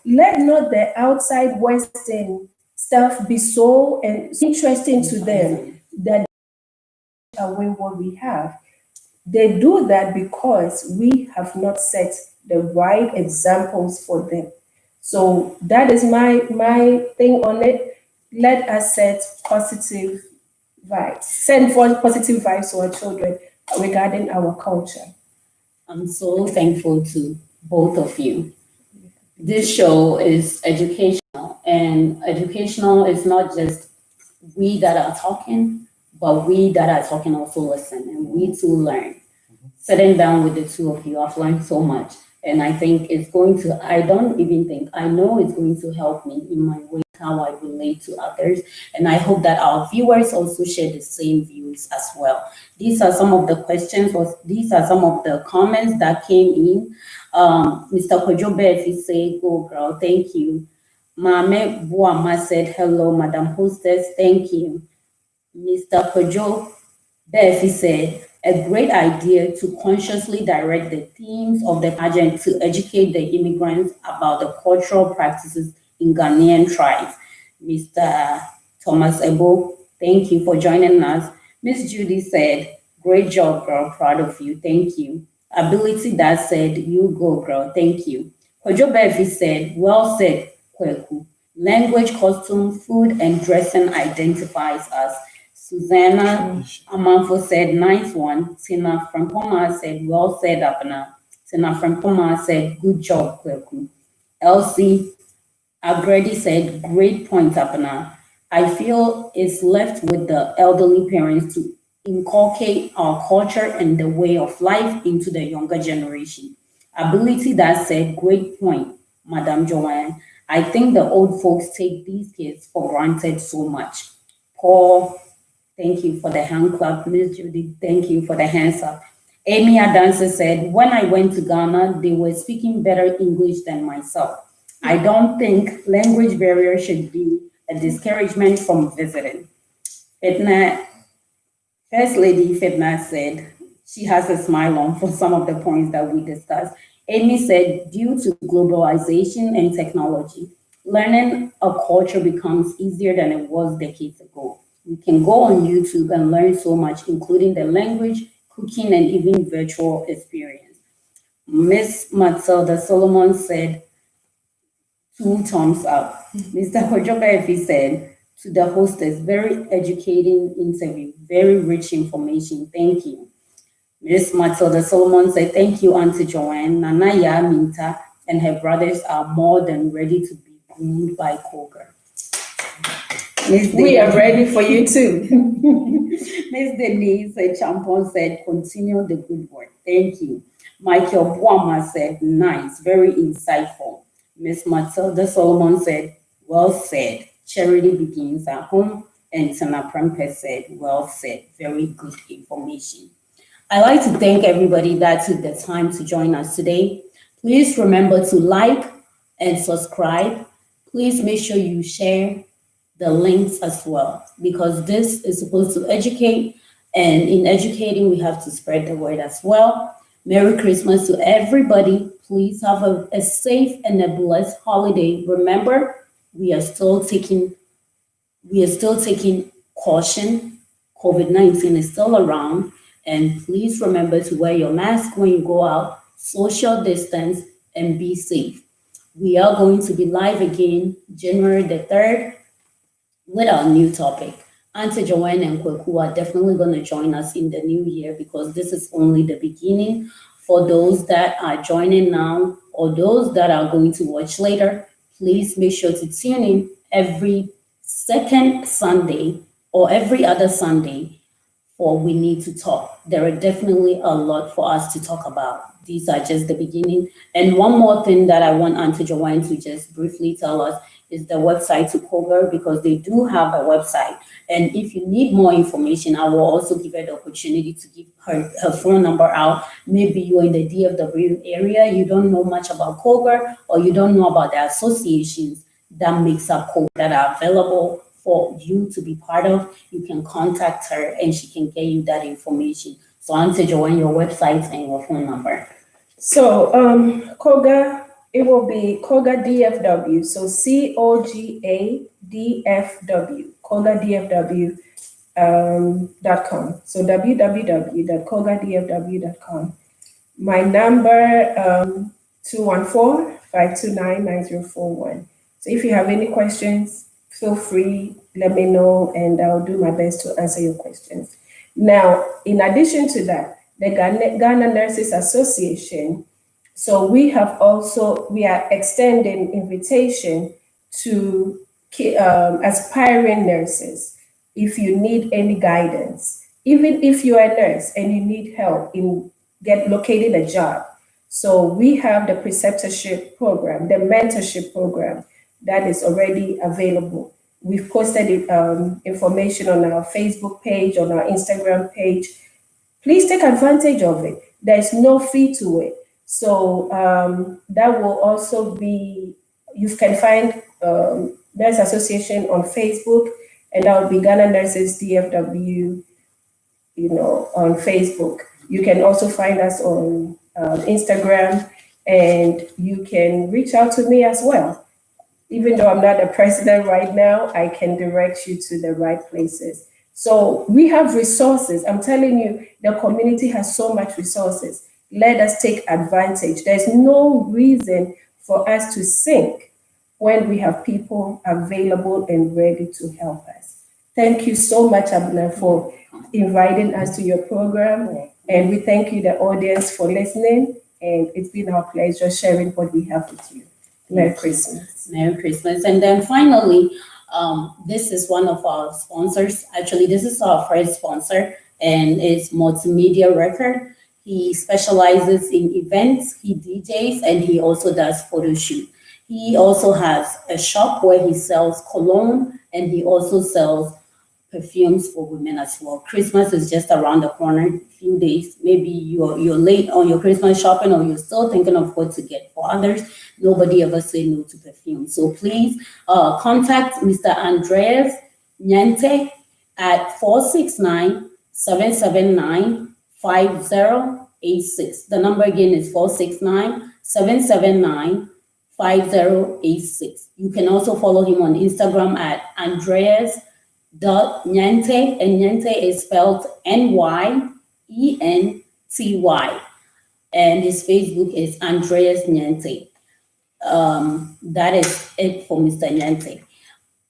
Let not the outside Western stuff be so interesting to them that they away what we have. They do that because we have not set the right examples for them. So that is my thing on it. Let us set positive vibes, send forth positive vibes to our children regarding our culture. I'm so thankful to both of you. This show is educational, and educational is not just we that are talking, but we that are talking also listen, and we too learn. Sitting down with the two of you, I've learned so much, and I think it's going to, I don't even think, I know it's going to help me in my way, how I relate to others, and I hope that our viewers also share the same views as well. These are some of the questions, or these are some of the comments that came in. Mr. Kojo Befi said, "Go girl, thank you." Mame Buama said, "Hello, Madam Hostess, thank you." Mr. Kojo Befi said, "A great idea to consciously direct the themes of the pageant to educate the immigrants about the cultural practices in Ghanaian tribes." Mr. Thomas Ebo, thank you for joining us. Miss Judy said, "Great job, girl, proud of you, thank you." Ability that said, "You go, girl, thank you." Kojo Bevi said, "Well said, Kweku. Language, costume, food, and dressing identifies us." Susanna Amanfo said, "Nice one." Tina Frampoma said, "Well said, Abna." Tina Frampoma said, "Good job, Kweku." Elsie Agredi said, "Great point, Abna. I feel it's left with the elderly parents to inculcate our culture and the way of life into the younger generation." Ability that said, "Great point, Madam Joanne. I think the old folks take these kids for granted so much." Paul, thank you for the hand clap. Miss Judy, thank you for the hands up. Amy Adanse said, "When I went to Ghana, they were speaking better English than myself. I don't think language barrier should be a discouragement from visiting." Fitna, First Lady Fitna said she has a smile on for some of the points that we discussed. Amy said, "Due to globalization and technology, learning a culture becomes easier than it was decades ago. You can go on YouTube and learn so much, including the language, cooking, and even virtual experience." Miss Matilda Solomon said, 2 thumbs up. Mr. Hojobefi said, "To the hostess, very educating interview, very rich information. Thank you." Miss Matilda Solomon said, "Thank you, Auntie Joanne. Nanaya Minta and her brothers are more than ready to be groomed by KOGA." We are ready for you too. Miss Denise Champon said, "Continue the good work. Thank you." Michael Buama said, "Nice, very insightful." Miss Matilda Solomon said, well said. Charity begins at home. And Sana Prempeh said, well said. Very good information. I'd like to thank everybody that took the time to join us today. Please remember to like and subscribe. Please make sure you share the links as well, because this is supposed to educate, and in educating, we have to spread the word as well. Merry Christmas to everybody. Please have a safe and a blessed holiday. Remember, we are still taking caution. COVID-19 is still around, and please remember to wear your mask when you go out, social distance, and be safe. We are going to be live again January the 3rd with our new topic. Auntie Joanne and Kweku are definitely going to join us in the new year, because this is only the beginning. For those that are joining now or those that are going to watch later, please make sure to tune in every second Sunday or every other Sunday for We Need to Talk. There are definitely a lot for us to talk about. These are just the beginning. And one more thing that I want Auntie Joanne to just briefly tell us is the website to KOGA, because they do have a website. And if you need more information, I will also give her the opportunity to give her phone number out. Maybe you're in the DFW area, you don't know much about KOGA, or you don't know about the associations that makes up KOGA that are available for you to be part of. You can contact her and she can get you that information. So Auntie Joanne, your website and your phone number. So KOGA, it will be KOGA DFW. So KOGA DFW, KOGADFW.com. So www.kogadfw.com. My number 214-529-9041. So if you have any questions, feel free, let me know, and I'll do my best to answer your questions. Now, in addition to that, the Ghana Nurses Association, so we are extending invitation to aspiring nurses. If you need any guidance, even if you are a nurse and you need help in locating a job. So we have the preceptorship program, the mentorship program that is already available. We've posted information on our Facebook page, on our Instagram page. Please take advantage of it. There's no fee to it. So that will also be, you can find Nurse Association on Facebook, and that will be Ghana Nurses DFW, on Facebook. You can also find us on Instagram, and you can reach out to me as well. Even though I'm not the president right now, I can direct you to the right places. So we have resources. I'm telling you, the community has so much resources. Let us take advantage. There's no reason for us to sink when we have people available and ready to help us. Thank you so much, Abner, for inviting us to your program. And we thank you, the audience, for listening. And it's been our pleasure sharing what we have with you. Merry Christmas. Merry Christmas. And then finally, this is one of our sponsors. Actually, this is our first sponsor, and it's Multimedia Record. He specializes in events, he DJs, and he also does photo shoot. He also has a shop where he sells cologne, and he also sells perfumes for women as well. Christmas is just around the corner, a few days. Maybe you're late on your Christmas shopping, or you're still thinking of what to get for others. Nobody ever say no to perfume. So please contact Mr. Andreas Nyente at 469-779-5086. The number again is 469-779-5086. You can also follow him on Instagram at Andreas.Nyente, and Nyente is spelled Nyenty, and his Facebook is Andreas Nyente. That is it for Mr. Nyente.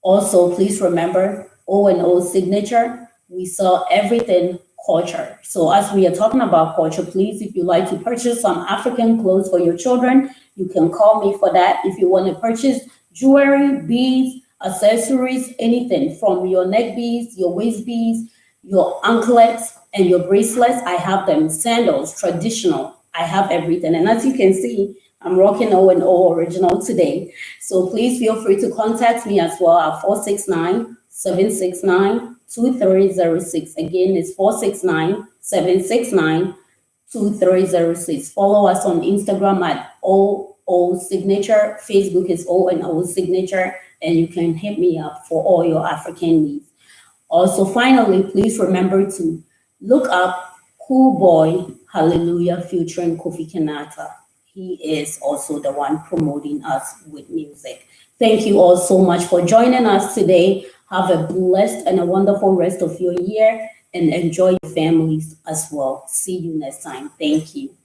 Also, please remember O&O signature. We sell everything culture. So as we are talking about culture, please, if you like to purchase some African clothes for your children, you can call me for that. If you want to purchase jewelry, beads, accessories, anything from your neck beads, your waist beads, your anklets, and your bracelets, I have them. Sandals, traditional, I have everything. And as you can see, I'm rocking O&O original today. So please feel free to contact me as well at 469-769-2306. Again, it's 469-769-2306. Follow us on Instagram at O Signature. Facebook is O&O Signature, and you can hit me up for all your African needs. Also, finally, please remember to look up Cool Boy Hallelujah featuring Kofi Kenata. He is also the one promoting us with music. Thank you all so much for joining us today. Have a blessed and a wonderful rest of your year and enjoy your families as well. See you next time. Thank you.